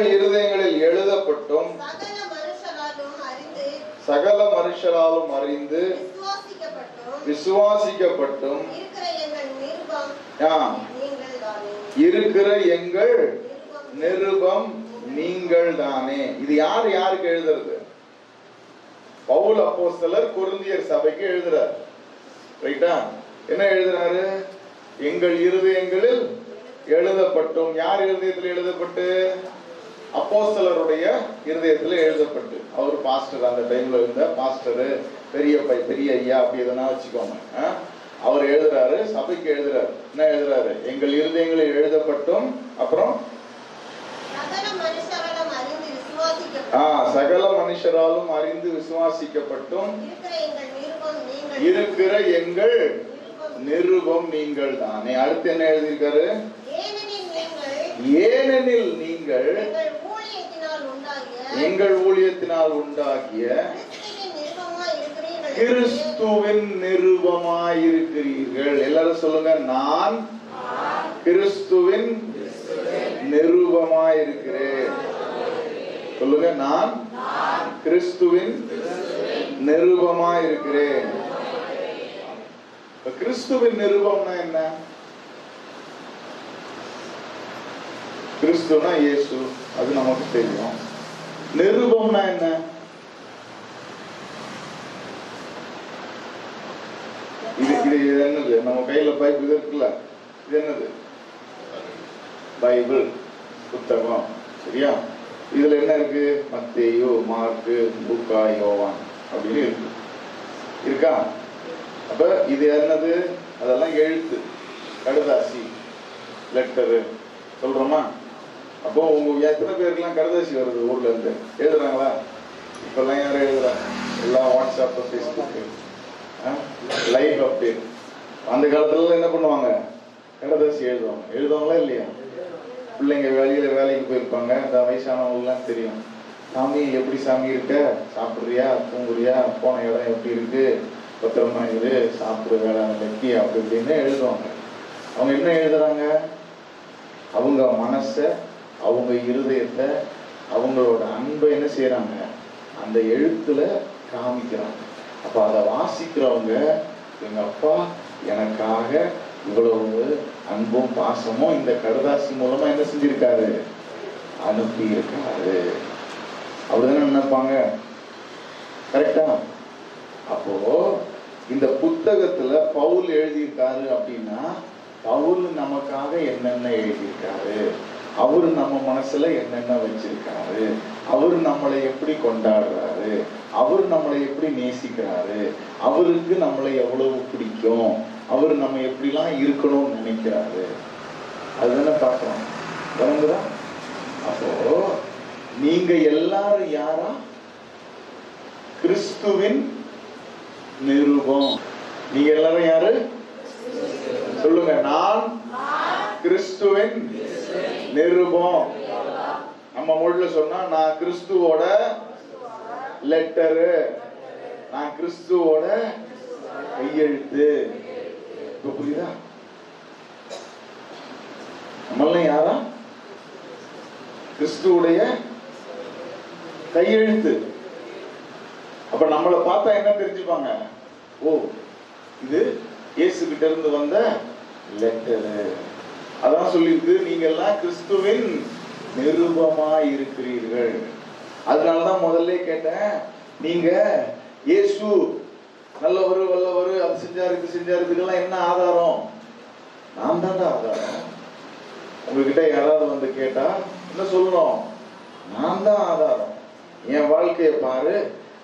எங்கள் இருதயங்களில் எழுதப்பட்டும் சகல மனுஷராலும் அறிந்து விசுவாசிக்கப்பட்டும் இருக்கிற எங்கள் நிருபம் நீங்கள் தானே. இது யாருக்கு எழுதுறது? பவுல் அப்போஸ்தலர் கொரிந்தியர் சபைக்கு எழுதுறார். ரைட்டா? என்ன எழுதுறாரு? எங்கள் இருதயங்களில் எழுதப்பட்டும். யார் இருதயத்தில் எழுதப்பட்டு? அப்போஸ்தலருடைய இருதயத்தில் எழுதப்பட்டு. அவர் பாஸ்டர், அந்த டைம்ல இருந்த பாஸ்டர், பெரிய ஐயா அப்படி எதனா வச்சுக்கோங்க. அவர் எழுதுறாரு, சபைக்கு எழுதுறாரு. என்ன எழுதுறாரு? எங்கள் இருதயங்களில் எழுதப்பட்டும், அப்புறம் சகல மனுஷராலும் அறிந்து விசுவாசிக்கப்பட்டும் இருக்கிற எங்கள் நிருபம் நீங்கள் தானே. அடுத்து என்ன எழுதியிருக்காரு? ஏனெனில் நீங்கள் எங்கள் ஊழியத்தினால் உண்டாகிய கிறிஸ்துவின் நிருபமாயிருக்கிறீர்கள். எல்லாரும் சொல்லுங்க, நான் கிறிஸ்துவின் நிருபமாயிருக்கிறேன். சொல்லுங்க, நான் கிறிஸ்துவின் நிருபமாயிருக்கிறேன். கிறிஸ்துவின் நிருபம்னா என்ன? கிறிஸ்துனா இயேசு, அது நமக்கு தெரியும். நிருபம்னா என்ன? இது என்னது? நம்ம கையில பைபிள் இருக்குல்ல, இது என்னது? பைபிள் புத்தகம். சரியா? இதுல என்ன இருக்கு? மத்தேயு, மார்க்கு, லூக்கா, யோவான் அப்படின்னு இருக்கு. இருக்கா? அப்ப இது என்னது? அதெல்லாம் எழுத்து, கடுதாசி, லெட்டரு சொல்றோமா? அப்போ உங்க எத்தனை பேருக்குலாம் கடுதாசி வருது ஊர்ல இருந்து? எழுதுறாங்களா? இப்பெல்லாம் யாரும் எழுதுறாங்க? எல்லாம் வாட்ஸ்அப், ஃபேஸ்புக், லைவ் அப்டேட். அந்த காலத்துல என்ன பண்ணுவாங்க? கடுதாசி எழுதுவாங்க. எழுதுவாங்களா இல்லையா? பிள்ளைங்க வெளியில வேலைக்கு போயிருப்பாங்க. இந்த வயசானவங்கலாம் தெரியும். சாமி எப்படி சாமி இருக்க? சாப்பிட்றியா? தூங்குறியா? போன இடம் எப்படி இருக்கு? பத்திரமா இரு, சாப்பிடு, வேளாண் வெட்டி அப்படி இப்படின்னு எழுதுவாங்க. அவங்க என்ன எழுதுறாங்க? அவங்க மனச, அவங்க இருதயத்தை, அவங்களோட அன்பை என்ன செய்யறாங்க? அந்த எழுத்துல காமிக்கிறாங்க. அப்ப அதை வாசிக்கிறவங்க, எங்க அப்பா எனக்காக இவ்வளவு அன்பும் பாசமும் இந்த கடுதாசி மூலமா என்ன செஞ்சிருக்காரு? அனுப்பி இருக்காரு. அப்படிதானே நினைப்பாங்க. கரெக்டா? அப்போ இந்த புத்தகத்துல பவுல் எழுதியிருக்காரு அப்படின்னா, பவுல் நமக்காக என்னென்ன எழுதியிருக்காரு, அவரு நம்ம மனசுல என்னென்ன வச்சிருக்காரு, அவரு நம்மளை எப்படி கொண்டாடுறாரு, அவரு நம்மளை எப்படி நேசிக்கிறாரு, அவருக்கு நம்மளை எவ்வளவு பிடிக்கும், அவரு நம்ம எப்படிலாம் இருக்கணும்னு நினைக்கிறாரு, அதுதானே பார்க்கிறோம். வணங்குதா? அப்போ நீங்க எல்லாரும் யாரா? கிறிஸ்துவின் நிருபம். நீங்க எல்லாரும் யாரு? சொல்லுங்க, நான் கிறிஸ்துவின் நிருபம். நம்ம மொழியில சொன்னா, நான் கிறிஸ்துவோட லெட்டரு, நான் கிறிஸ்துவோட கையெழுத்து. புரியுதா? நம்மளாம் யாரா? கிறிஸ்துவுடைய கையெழுத்து. அப்ப நம்மளை பார்த்தா என்ன தெரிஞ்சுப்பாங்க? ஓ, இது இயேசு கிட்ட இருந்து வந்த லெட்டரு. அதான் சொல்லிருக்கு, நீங்க எல்லாம் கிறிஸ்துவின் நிருபமாய் இருக்கிறீர்கள். அதனாலதான் முதல்ல கேட்டேன், நீங்க இயேசு நல்லவரு வல்லவரு, அது செஞ்சாரு இது செஞ்சாரு, இதுக்கெல்லாம் என்ன ஆதாரம்? நான் தான்டா ஆதாரம். உங்ககிட்ட யாராவது வந்து கேட்டா என்ன சொல்லணும்? நான் தான் ஆதாரம். என் வாழ்க்கையை பாரு,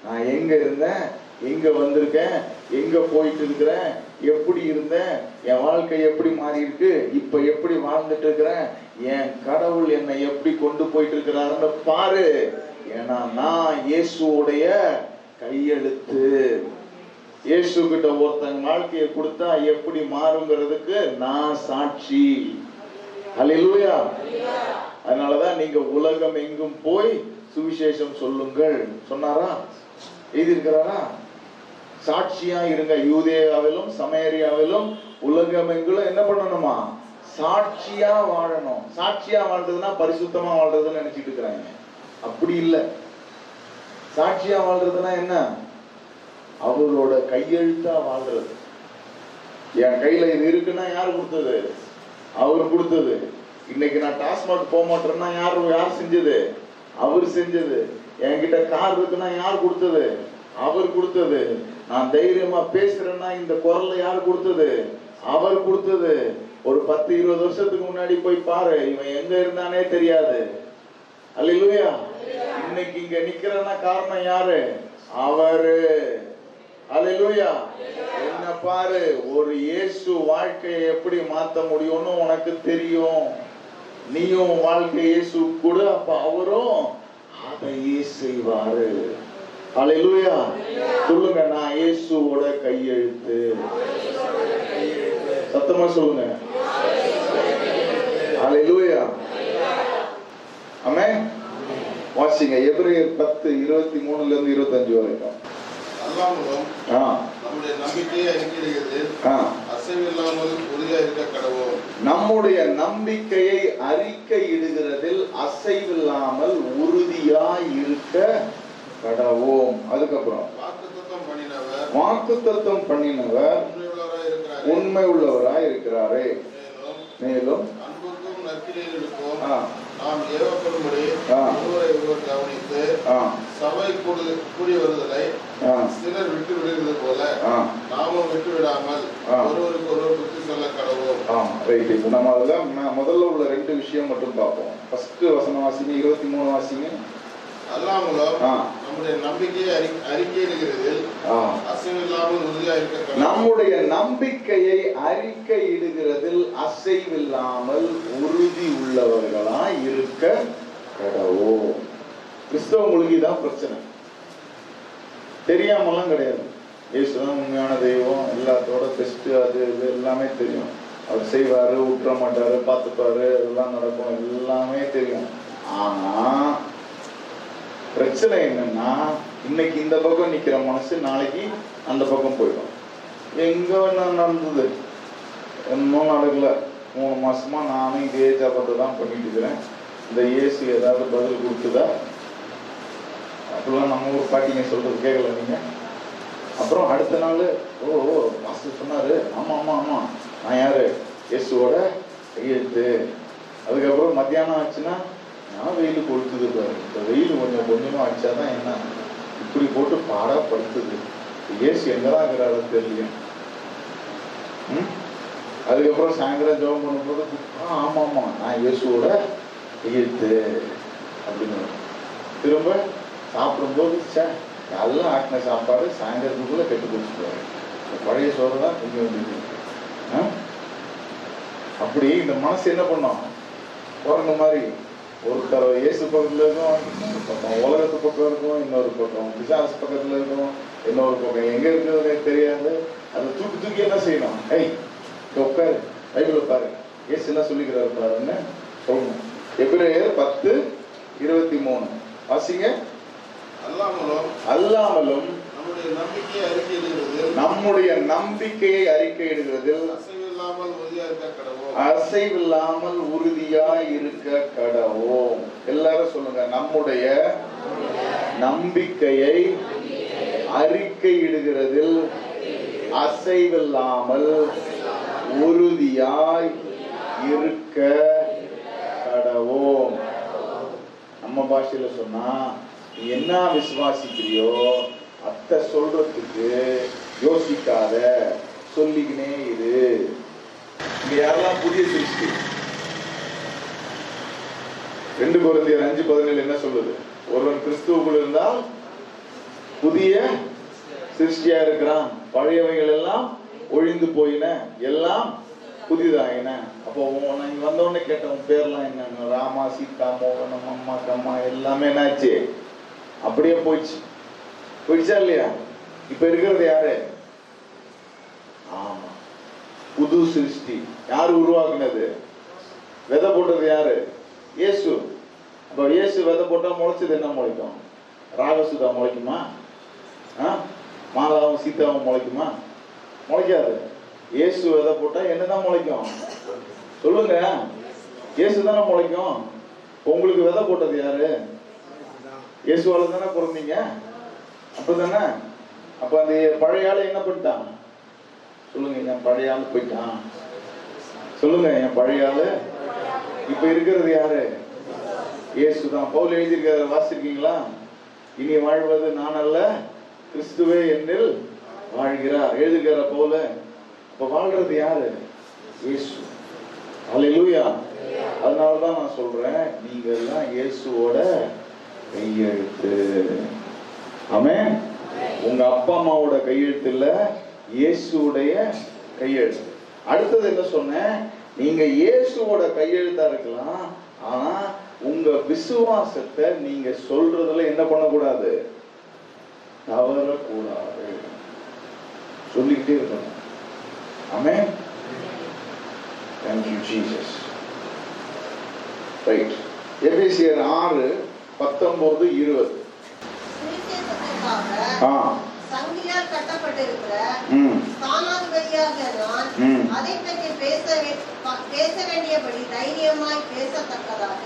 நான் எங்க இருந்தேன், எங்க வந்திருக்கேன், எங்க போயிட்டு இருக்கிறேன், எப்படி இருந்தேன், என் வாழ்க்கை எப்படி மாறி இருக்கு, இப்ப எப்படி வாழ்ந்துட்டு இருக்கிறேன், என் கடவுள் என்னை எப்படி கொண்டு போயிட்டு இருக்கிறாருன்னு பாரு. ஏன்னா நான் இயேசுடைய கையெழுத்து. இயேசு கிட்ட ஒருத்தங்க வாழ்க்கையை கொடுத்தா எப்படி மாறுங்கிறதுக்கு நான் சாட்சி. ஹல்லேலூயா. அதனாலதான் நீங்க உலகம் எங்கும் போய் சுவிசேஷம் சொல்லுங்கள் சொன்னாரா? எழுதியிருக்கிறாரா? சாட்சியா இருங்க. யூதேயாவிலும் சமேரியாவிலும் உலகம் எங்கிலும் என்ன பண்ணணுமா? சாட்சியா வாழணும். சாட்சியா வாழ்றதுன்னா பரிசுத்தமா வாழ்றதுன்னு நினைச்சிட்டு இருக்கிறாங்க. அப்படி இல்லை. சாட்சியா வாழ்றதுன்னா என்ன? அவரோட கையெழுத்தா வாழ்றது. என் கையில இது இருக்குன்னா யாரு கொடுத்தது? அவர் கொடுத்தது. இன்னைக்கு நான் டாஸ்மாக் போக மாட்டேன்னா யார் செஞ்சது? அவர் செஞ்சது. என்கிட்ட கார் இருக்குன்னா யார் கொடுத்தது? அவர் கொடுத்தது. நான் தைரியமா பேசுறேன்னா இந்த குரல்ல யார் கொடுத்தது? அவர் கொடுத்தது. ஒரு 10-20 வருஷத்துக்கு முன்னாடி போய் பாரு, இவன் எங்க இருந்தானே தெரியாது. அல்லேலூயா. இன்னைக்கு இங்க நிக்கிறன்னா காரணம் யாரு? அவரு. அல்லேலூயா. என்ன பாரு, ஒரு இயேசு வாழ்க்கையை எப்படி மாத்த முடியும்னு உனக்கு தெரியும். நீயும் வாழ்க்கை இயேசு கூட, அப்ப அவரும் அதையே செய்வாரு. அல்லேலூயா. சொல்லுங்க, நான் இயேசுவோட கையெழுத்து. சத்தமா சொல்லுங்க. அல்லேலூயா. ஆமென். வாசிங்க எபிரேயர் 10:23-25 வரைக்கும். அல்லாமலும் நம்முடைய நம்பிக்கையை அறிக்கையிடுகிறதில் அசைவில்லாமல் உறுதியாக இருக்க கடவோம். நம்முடைய நம்பிக்கையை அறிக்கையிடுகிறதில் அசைவில்லாமல் உறுதியாய் இருக்க கடவோம். அதுக்கப்புறம் வாக்குத்தத்தம் பண்ணினவர் உண்மை உள்ளவராய் இருக்கிறாரே. மேலும் அன்புக்கும் நற்கிரியைகளுக்கும் நாம் ஏவப்படும்படி ஒருவரை ஒருவர் கவனித்து சபை கூடி வருதலை சிலர் விட்டு விடுகிறது போல நாமும் விட்டு விடாமல் ஒருவருக்கு ஒருவர் புத்தி சொல்ல கடவோம். ரைட். இப்போ நம்ம அதுல முதல்ல உள்ள 2 விஷயம் மட்டும் பார்ப்போம். ஃபர்ஸ்ட் வசனம் வாசிங்க, 23 வாசிங்க. அல்லாமலும் நம்முடைய நம்பிக்கையை அறிக்கையிடுகிறதில் அசைவில்லாமல் உறுதியாக இருக்க கடவோம். நம்முடைய நம்பிக்கையை அறிக்கையிடுகிறதில் அசைவில்லாமல் உறுதி உள்ளவர்களாய் இருக்க கடவோம். கிறிஸ்தவங்களுக்கு இதான் பிரச்சனை. தெரியாமலாம் கிடையாது. இயேசுதான் உண்மையான தெய்வம், எல்லாத்தோட பெஸ்ட், அது இது எல்லாமே தெரியும். அவர் செய்வாரு, விட்டுற மாட்டாரு, பார்த்துப்பாரு, எல்லாம் நடக்கும், எல்லாமே தெரியும். ஆனா பிரச்சனை என்னன்னா, இன்னைக்கு இந்த பக்கம் நிக்கிற மனசு நாளைக்கு அந்த பக்கம் போயிடும். எங்க நடந்தது? இன்னும் நடக்கல. 3 மாசமா நானும் இதே ஜபத்தை தான் பண்ணிட்டு இருக்கிறேன். இந்த இயேசு ஏதாவது பதில் கொடுக்குதா? அப்படிலாம் நம்ம ஊர் பாட்டிங்க சொல்றது கேட்கல நீங்க. அப்புறம் அடுத்த நாள் மாஸ்டர் சொன்னாரு, ஆமா ஆமா ஆமா நான் யாரு? இயேசுவோட கையெழுத்து. அதுக்கப்புறம் மத்தியானம் ஆச்சுன்னா நான் வெயில் கொளுத்துது பாரு, இந்த வெயில் கொஞ்சம் கொஞ்சமா அடிச்சாதான் என்ன இப்படி போட்டு பாடா படுத்துது. இயேசு எங்கதான் இருக்கிறாரு தெரியல. அதுக்கப்புறம் சாயந்தரம் ஜெபம் பண்ணும்போது ஆமா ஆமா நான் இயேசுவோட கையெழுத்து அப்படின்னு. திரும்ப சாப்பிடும்போது எல்லாம் ஆக்கின சாப்பாடு சாயந்தரத்துக்குள்ள கெட்டு குடிச்சுக்குவாரு. பழைய சோறு தான் திங்க வேண்டியது. அப்படி இந்த மனசு என்ன பண்ணோம்? குரங்கு மாதிரி ஒருத்தர் இயேசு பக்கத்துல இருக்கும், இன்னொரு பக்கம் உலகத்து பக்கம் இருக்கும், இன்னொரு பக்கம் பிசாசு பக்கத்துல இருக்கும், இன்னொரு பக்கம் எங்க இருக்கிறதே தெரியாது. அதை தூக்கி தூக்கி என்ன செய்யணும்? உட்காரு, பைபிள் பாரு, இயேசு என்ன சொல்லிக்கிறாரு பாருன்னு சொல்லணும். எபிரேயர் 10:23 வாசிங்க. அல்லாமலும் நம்முடைய நம்பிக்கையை அறிக்கையிடுகிறதில் அசைவில்லாமல் உறுதியாய் இருக்க கடவோம். எல்லாரும் சொல்லுங்க, நம்முடைய நம்பிக்கையை அறிக்கையிடுகிறதில் அசைவில்லாமல் உறுதியாய் இருக்க கடவோம். நம்ம பாஷையில சொன்னா, என்ன விசுவாசிக்கிறியோ அத்தை சொல்றதுக்கு யோசிக்காத, சொல்லிக்கினே இரு. இங்க யாரெல்லாம் புதிய சிருஷ்டி? 2 கொரிந்தியர் 5:17 என்ன சொல்லுது? ஒருவன் கிறிஸ்துவுக்குள் இருந்தால் புதிய சிருஷ்டியா இருக்கிறான், பழையவைகள் எல்லாம் ஒழிந்து போயின, எல்லாம் புதிதாயின. அப்போ இங்க வந்த உடனே கேட்டவன் பேர்லாம் என்ன? ராமா, சீதா, மோகனம், அம்மா, கம்மா எல்லாமே என்னாச்சு? அப்படியே போயிடுச்சா இல்லையா? இப்ப இருக்கிறது யாரு? ஆமா, புது சிருஷ்டி. யாரு உருவாக்குனது? விதை போட்டது யாரு? இயேசு. அப்ப இயேசு விதை போட்டா முளைச்சது என்ன முளைக்கும்? ராகசுதா முளைக்குமா? மாதாவும் சீதாவும் முளைக்குமா? முளைக்காது. இயேசு விதை போட்டா என்னதான் முளைக்கும்? சொல்லுங்க. இயேசு தானே முளைக்கும். உங்களுக்கு விதை போட்டது யாரு? இயேசுவால தானே பிறந்தீங்க. அப்பதானே? அப்ப அந்த பழைய ஆளு என்ன பண்ணிட்டான்? சொல்லுங்க. என் பழைய ஆளு போயிட்டான். சொல்லுங்க. என் பழைய ஆளு. இப்ப இருக்கிறது யாரு? இயேசுதான். பவுல் எழுதியிருக்காரு, வாசிச்சிருக்கீங்களா? இனி வாழ்வது நான் அல்ல, கிறிஸ்துவே என்னில் வாழ்கிறார் எழுதியிருக்கிற போல. இப்ப வாழ்றது யாரு? இயேசு. அல்லேலூயா. அதனாலதான் நான் சொல்றேன், நீங்க எல்லாம் இயேசுவோட கையெழுத்து. ஆமென். உங்க அப்பா அம்மாவோட கையெழுத்து இல்ல, இயேசுடைய கையெழுத்து. அடுத்தது என்ன சொன்னேன்? நீங்க இயேசுவோட கையெழுத்தா இருக்கலாம், ஆனா உங்க விசுவாசத்தை நீங்க சொல்றதுல என்ன பண்ணக்கூடாது? தவறக்கூடாது. சொல்லிக்கிட்டே இருக்கணும். ஆமென். Thank you Jesus. Right. எபேசியர் 6:19-20. சங்கிலியால் கட்டப்பட்டிருக்கிற ஸ்தானாதிபதியாகிய நான் அதை பற்றி பேச வேண்டியபடி தைரியமாய் பேசத்தக்கதாக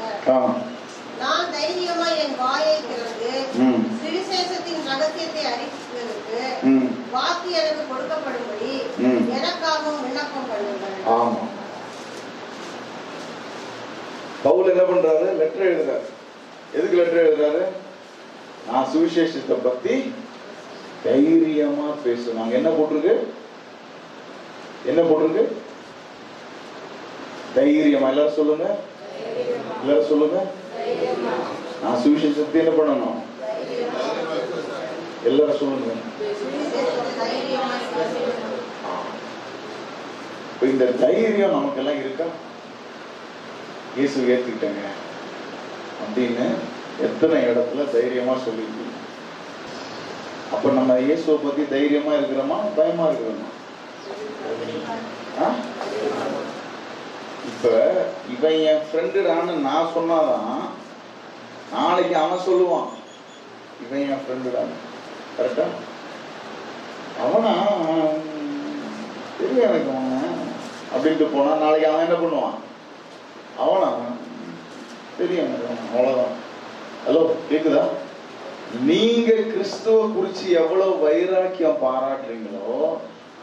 நான் தைரியமாய் என் வாயை திறந்து சுவிசேஷத்தின் ரகசியத்தை அறிவிப்பதற்கு வாக்கு எனக்கு கொடுக்கப்படும்படி எனக்காகவும் விண்ணப்பம் பண்ணுங்கள். ஆமா. பவுல் என்ன பண்றாரு? லெட்டர் எழுதுறாரு. எதுக்கு லெட்டர் எழுதுறாரு? நான் சுவிசேஷத்தை பத்தி தைரியமா பேசுவாங்க. என்ன போட்டிருக்கு? என்ன போட்டிருக்கு? தைரியமா. எல்லாரும் சொல்லுங்க. எல்லாரும் சொல்லுங்க. நான் சுவிசேஷத்தை என்ன பண்ணணும்? எல்லாரும் சொல்லுங்க. இந்த தைரியம் நமக்கெல்லாம் இருக்கா? இயேசு ஏத்துக்கிட்டேங்க அப்படின்னு எத்தனை இடத்துல தைரியமா சொல்லிருக்கு. அப்ப நம்ம இயேசுவை பத்தி தைரியமா இருக்கிறோமா, பயமா இருக்கிறோமா? இப்ப இவன் என் ஃப்ரெண்டுடான்னு நான் சொன்னாதான் நாளைக்கு அவன் சொல்லுவான் இவன் என் ஃப்ரெண்டுடான்னு. கரெக்டா? அவனா தெரியும் எனக்கு அவன் அப்படின்ட்டு போனா நாளைக்கு அவன் என்ன பண்ணுவான்? அவனா தெரியும் அவ்வளவுதான். ஹலோ, கேக்குதா? நீங்க கிறிஸ்துவ குறிச்சு எவ்வளவு வைராக்கியம் பாராட்டுறீங்களோ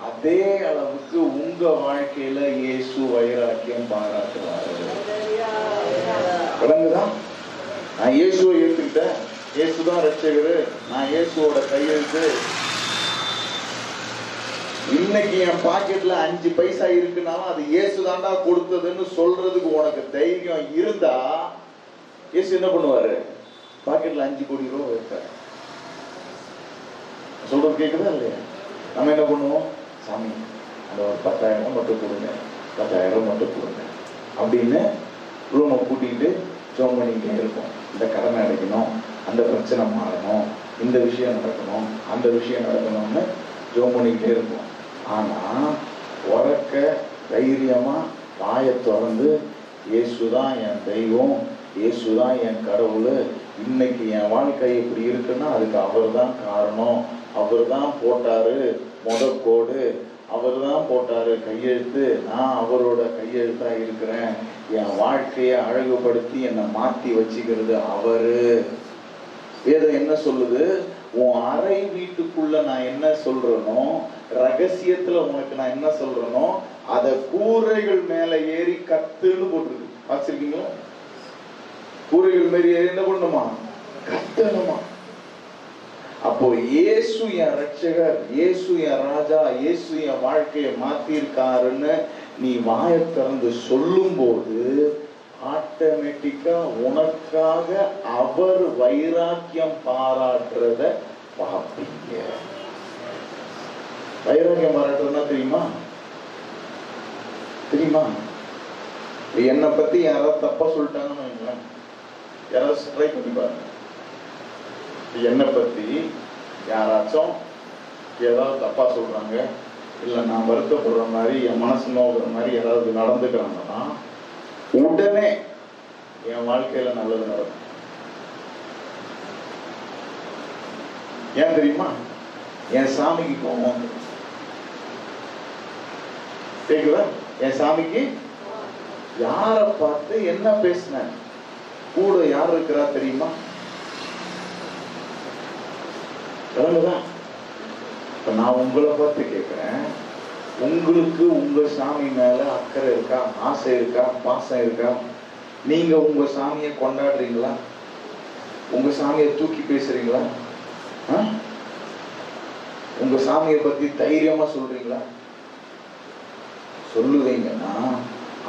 அதே அளவுக்கு உங்க வாழ்க்கையில இயேசு வைராக்கியம் பாராட்டுவாரு. விளங்குதா? நான் இயேசுவை ஏத்துக்கிட்டேன், இயேசுதான் ரட்சகரு, நான் இயேசுவோட கையெழுத்து. இன்னைக்கு என் பாக்கெட்ல 5 பைசா இருக்குனாலும் அது இயேசு தாண்டா கொடுத்ததுன்னு சொல்றதுக்கு உனக்கு தைரியம் இருந்தா இயேசு என்ன பண்ணுவாரு? பாக்கெட்ல 5 கோடி ரூபாய் வைப்பாரு. சொல்றது கேக்குதா இல்லையா? நம்ம என்ன பண்ணுவோம்? சாமி அந்த ஒரு 10,000 மட்டும் கொடுங்க, 10,000 மட்டும் கொடுங்க அப்படின்னு ரூமை கூட்டிட்டு ஜோம் பண்ணிக்கிட்டே இருப்போம். இந்த கடனை அடைக்கணும், அந்த பிரச்சனை மாறணும், இந்த விஷயம் நடக்கணும், அந்த விஷயம் நடக்கணும்னு ஜோம் பண்ணிக்கிட்டே இருப்போம். ஆனா உறக்க தைரியமா வாயை திறந்து இயேசுதான் என் தெய்வம், இயேசுதான் என் கடவுள், இன்னைக்கு என் வாழ்க்கை இப்படி இருக்குன்னா அதுக்கு அவர் தான் காரணம், அவர் தான் போட்டாரு முதற்கோடு, அவர் தான் போட்டாரு கையெழுத்து, நான் அவரோட கையெழுத்தா இருக்கிறேன், என் வாழ்க்கையை அழகுபடுத்தி என்னை மாத்தி வச்சுக்கிறது அவரு. வேதம் என்ன சொல்லுது? உன் அறை வீட்டுக்குள்ள நான் என்ன சொல்றேனோ, ரகசியத்துல உனக்கு நான் என்ன சொல்றேனோ அத கூரைகள் மேல ஏறி கத்துன்னு போட்டுருக்கு. பார்த்திருக்கீங்களா? கூரைகள் மேல ஏறி என்ன பண்ணணுமா? கத்தணுமா? அப்போ இயேசு என் ரட்சகர், இயேசு என் ராஜா, இயேசு என் வாழ்க்கையை மாத்திருக்காருன்னு நீ வாயை திறந்து சொல்லும் போது ஆட்டோமேட்டிக்கா உனக்காக அவர் வைராக்கியம் பாராட்டுறத பார்ப்பீங்க. வைராக்கியம் பாராட்டுறதுன்னா தெரியுமா? தெரியுமா? என்னை பத்தி யாராவது தப்பா சொல்லிட்டாங்கன்னு வைங்களேன், யாராவது ட்ரை பண்ணி பாருங்க. என்னை பத்தி யாராச்சும் ஏதாவது தப்பா சொல்றாங்க, இல்ல நான் வருத்தப்படுற மாதிரி என் மனசு நோக்குற மாதிரி ஏதாவது நடந்துக்கிறாங்கன்னா உடனே என் வாழ்க்கையில நல்லது நடக்கும். ஏன் தெரியுமா? என் சாமிக்கு கோபம் கேக்குதா? என் சாமிக்கு யாரை பார்த்து என்ன பேசின? கூட யார் இருக்கிறா தெரியுமா? விளங்குதா? இப்ப நான் உங்களை பார்த்து கேட்கிறேன், உங்களுக்கு உங்க சாமி மேல அக்கறை இருக்கா, ஆசை இருக்கா, பாசம் இருக்கா? நீங்க உங்க சாமியை கொண்டாடுறீங்களா? உங்க சாமியை தூக்கி பேசுறீங்களா? உங்க சாமியை பத்தி தைரியமா சொல்றீங்களா? சொல்லுவீங்கன்னா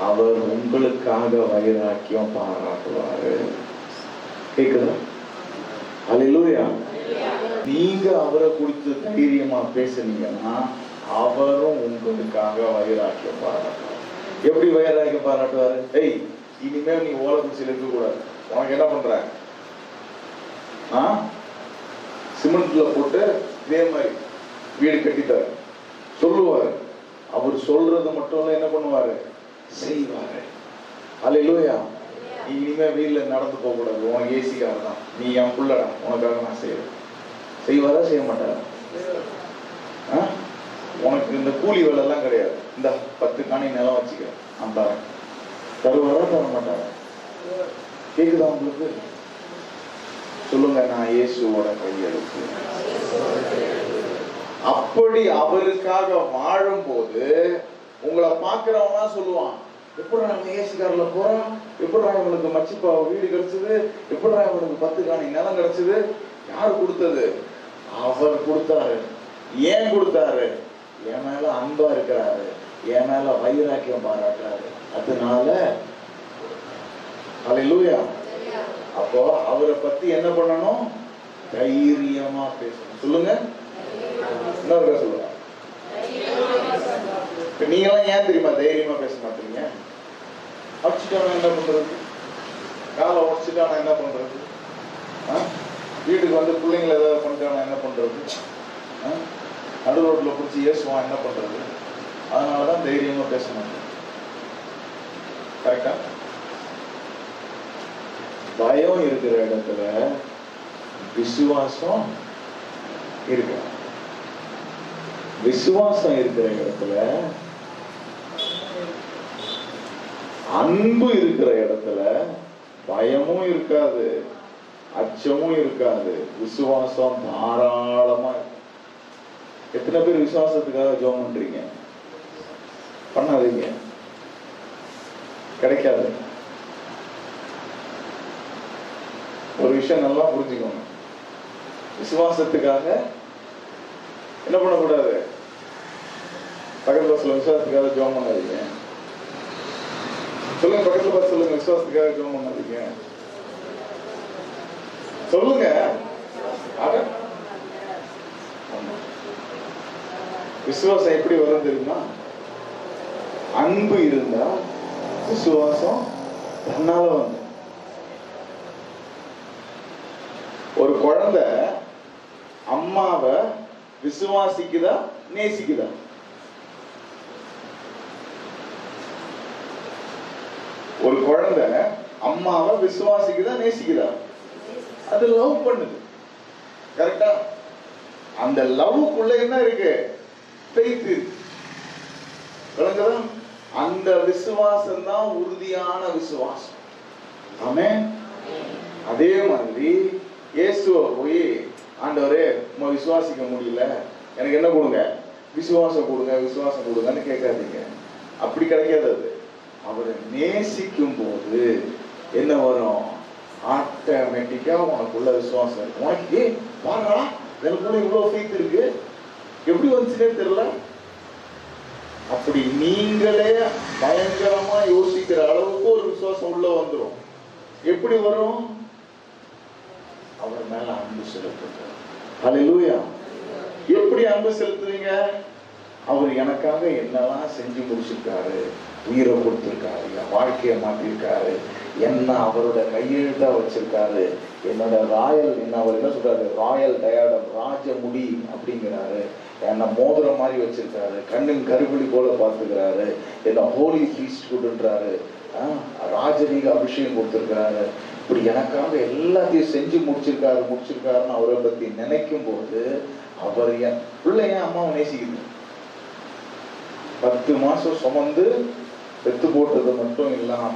அவர் உங்களுக்காக வைராக்கியம் பாராட்டுவாரு. கேக்குதா? அல்லேலூயா. நீங்க அவரை குறித்து தைரியமா பேசுனீங்கன்னா அவரும் உங்களுக்காக வைராக்கியம் பாராட்டுவார். எப்படி வைராக்கியம் பாராட்டுவாரு? ஏய், இனிமே நீ ஓலை குச்சியில் இருக்க கூடாது, உனக்கு என்ன பண்ற? சிமெண்ட்ல போட்டு இதே மாதிரி வீடு கட்டித்தாரு சொல்லுவாரு. அவர் சொல்றது மட்டும் இல்ல, என்ன பண்ணுவாரு? செய்வாரு. அல்லேலூயா. நீ இனிமே வீட்டுல நடந்து போக கூடாது, உனக்கு ஏசிக்காக தான், நீ என் புள்ளடா, உனக்காக நான் செய்யறேன். செய்வாரா செய்ய மாட்டாரா? உனக்கு இந்த கூலி வேலை எல்லாம் கிடையாது, இந்த 10 காணி நிலம் வச்சுக்கிறேன் நான் தரேன். தருவாரா தர மாட்டாரா? கேக்குதா உங்களுக்கு? சொல்லுங்க, நான் இயேசுவோட கையெழுத்து. அப்படி அவருக்காக வாழும் போது உங்களை பாக்குறவனா சொல்லுவான், எப்படா நம்ம ஏசுக்காரில போறான், எப்படா இவனுக்கு மச்சிப்பா வீடு கிடைச்சது, எப்படா இவனுக்கு 10 காணி நிலம் கிடைச்சது? யார் கொடுத்தது? அவர் கொடுத்தாரு. ஏன் கொடுத்தாரு? என் மேல அன்பா இருக்கிறாரு, என் மேல வைராக்கியம் பாராட்டுறாரு, அதனால. அல்லேலூயா. அப்போ அவரை பத்தி என்ன பண்ணணும்? தைரியமா பேசணும். சொல்லுங்க, இன்னொரு சொல்லுங்க. நீங்க எல்லாம் ஏன் தெரியுமா தைரியமா பேச மாட்டீங்க? அடிச்சுட்டானா என்ன பண்றது? காலை உடச்சுட்டானா என்ன பண்றது? வீட்டுக்கு வந்து பிள்ளைங்களை ஏதாவது பண்ணிட்டானா என்ன பண்றது? நடு ரோட்ல பிடிச்சி ஏசுவான் என்ன பண்றது? அதனாலதான் தைரியமா பேச மாட்டேன். கரெக்டா? பயம் இருக்கிற இடத்துல விசுவாசம் இருக்கு. விசுவாசம் இருக்கிற இடத்துல, அன்பு இருக்கிற இடத்துல பயமும் இருக்காது, அச்சமும் இருக்காது. விசுவாசம் தாராளமா. எத்தனை பேர் விசுவாசத்துக்காக ஜெபம் பண்றீங்க? பண்ணாதீங்க, கிடைக்காது. ஒரு விஷயம் நல்லா புரிஞ்சுக்கணும், விசுவாசத்துக்காக என்ன பண்ணக்கூடாது? பக்கத்துல சொல்ல, விசுவாசத்துக்காக ஜெபம் பண்ணாதீங்க. சொல்லுங்க, பக்கத்துல பார்த்து சொல்லுங்க, விசுவாசத்துக்காக ஜெபம் பண்ணாதீங்க. சொல்லுங்க. விசுவாசம் எப்படி வரும் தெரியுமா? அன்பு இருந்தா விசுவாசம் தன்னால வந்து. ஒரு குழந்தை அம்மாவை விசுவாசிக்குதா, நேசிக்குதா? ஒரு குழந்தை அம்மாவை விசுவாசிக்குதா, நேசிக்குதா? அது லவ் பண்ணுது. கரெக்டா? அந்த லவ்க்குள்ள என்ன இருக்கு? ஃபெய்த் இருக்கு. விளங்குதா? அந்த விசுவாசம் தான் உறுதியான விசுவாசம். ஆமென். அதே மாதிரி இயேசுவை போய், ஆண்டவரே உம்மை விசுவாசிக்க முடியல, எனக்கு என்ன கொடுங்க? விசுவாசம் கொடுங்க, விசுவாசம் கொடுங்கன்னு கேட்காதீங்க. அப்படி கிடைக்காது. அது அவரை நேசிக்கும் போது என்ன வரும்? ஆட்டோமேட்டிக்கா உனக்குள்ள விசுவாசம் இருக்கு. உனக்கு பாருங்களா, எனக்குள்ள இவ்வளவு ஃபெய்த் இருக்கு, எப்படி வந்துச்சுன்னே தெரியல. அப்படி நீங்களே பயங்கரமா யோசிக்கிற அளவுக்கு ஒரு விசுவாசம் உள்ள வந்துடும். எப்படி வரும்? அவர் மேல அன்பு செலுத்துங்க. ஹல்லேலூயா. எப்படி அன்பு செலுத்துவீங்க? அவர் எனக்காக என்னெல்லாம் செஞ்சு முடிச்சிருக்காரு, உயிரை கொடுத்திருக்காரு, என் வாழ்க்கையை மாற்றிருக்காரு, என்ன அவரோட கையெழுத்தா வச்சிருக்காரு, என்னோட ராயல், என்ன அவர் என்ன சொல்றாரு, ராயல் டயர்டம், ராஜமுடி அப்படிங்கிறாரு, என்ன மோதிரம் மாதிரி வச்சிருக்காரு, கண்ணின் கருவிழி போல பார்த்துக்கிறாரு, என்ன ஹோலி ஃபீஸ்ட் கொடுன்றாரு, ராஜரீக அபிஷேகம் கொடுத்திருக்கிறாரு. இப்படி எனக்காக எல்லாத்தையும் செஞ்சு முடிச்சிருக்காருன்னு அவரை பத்தி நினைக்கும் போது, அவர் என் பிள்ளைய அம்மாவை நேசிக்குது. 10 மாசம் சுமந்து பெத்து போட்டது மட்டும் இல்லாம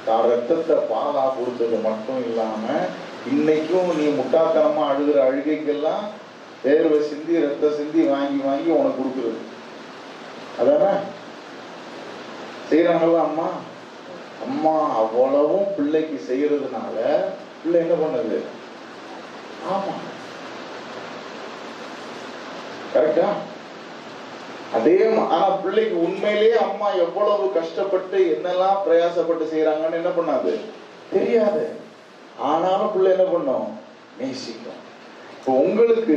தான் ரத்தத்தை பாலா கொடுத்தது மட்டும் இல்லாம இன்னைக்கும் நீ முட்டாத்தனமா அழுகிற அழுகைக்கெல்லாம் வேர்வை சிந்தி ரத்த சிந்தி வாங்கி வாங்கி உனக்கு கொடுக்குறது. அதானே செய்யறாங்களா அம்மா? அம்மா அவ்வளவும் பிள்ளைக்கு செய்யறதுனால பிள்ளை என்ன பண்ணுது? ஆமா, கரெக்டா? அதே ஆனா பிள்ளைக்கு உண்மையிலேயே அம்மா எவ்வளவு கஷ்டப்பட்டு என்னெல்லாம் பிரயாசப்பட்டு செய்யறாங்கன்னு என்ன பண்ணாது? தெரியாது. ஆனாலும் பிள்ளை என்ன பண்ணும்? நேசிக்கும். இப்போ உங்களுக்கு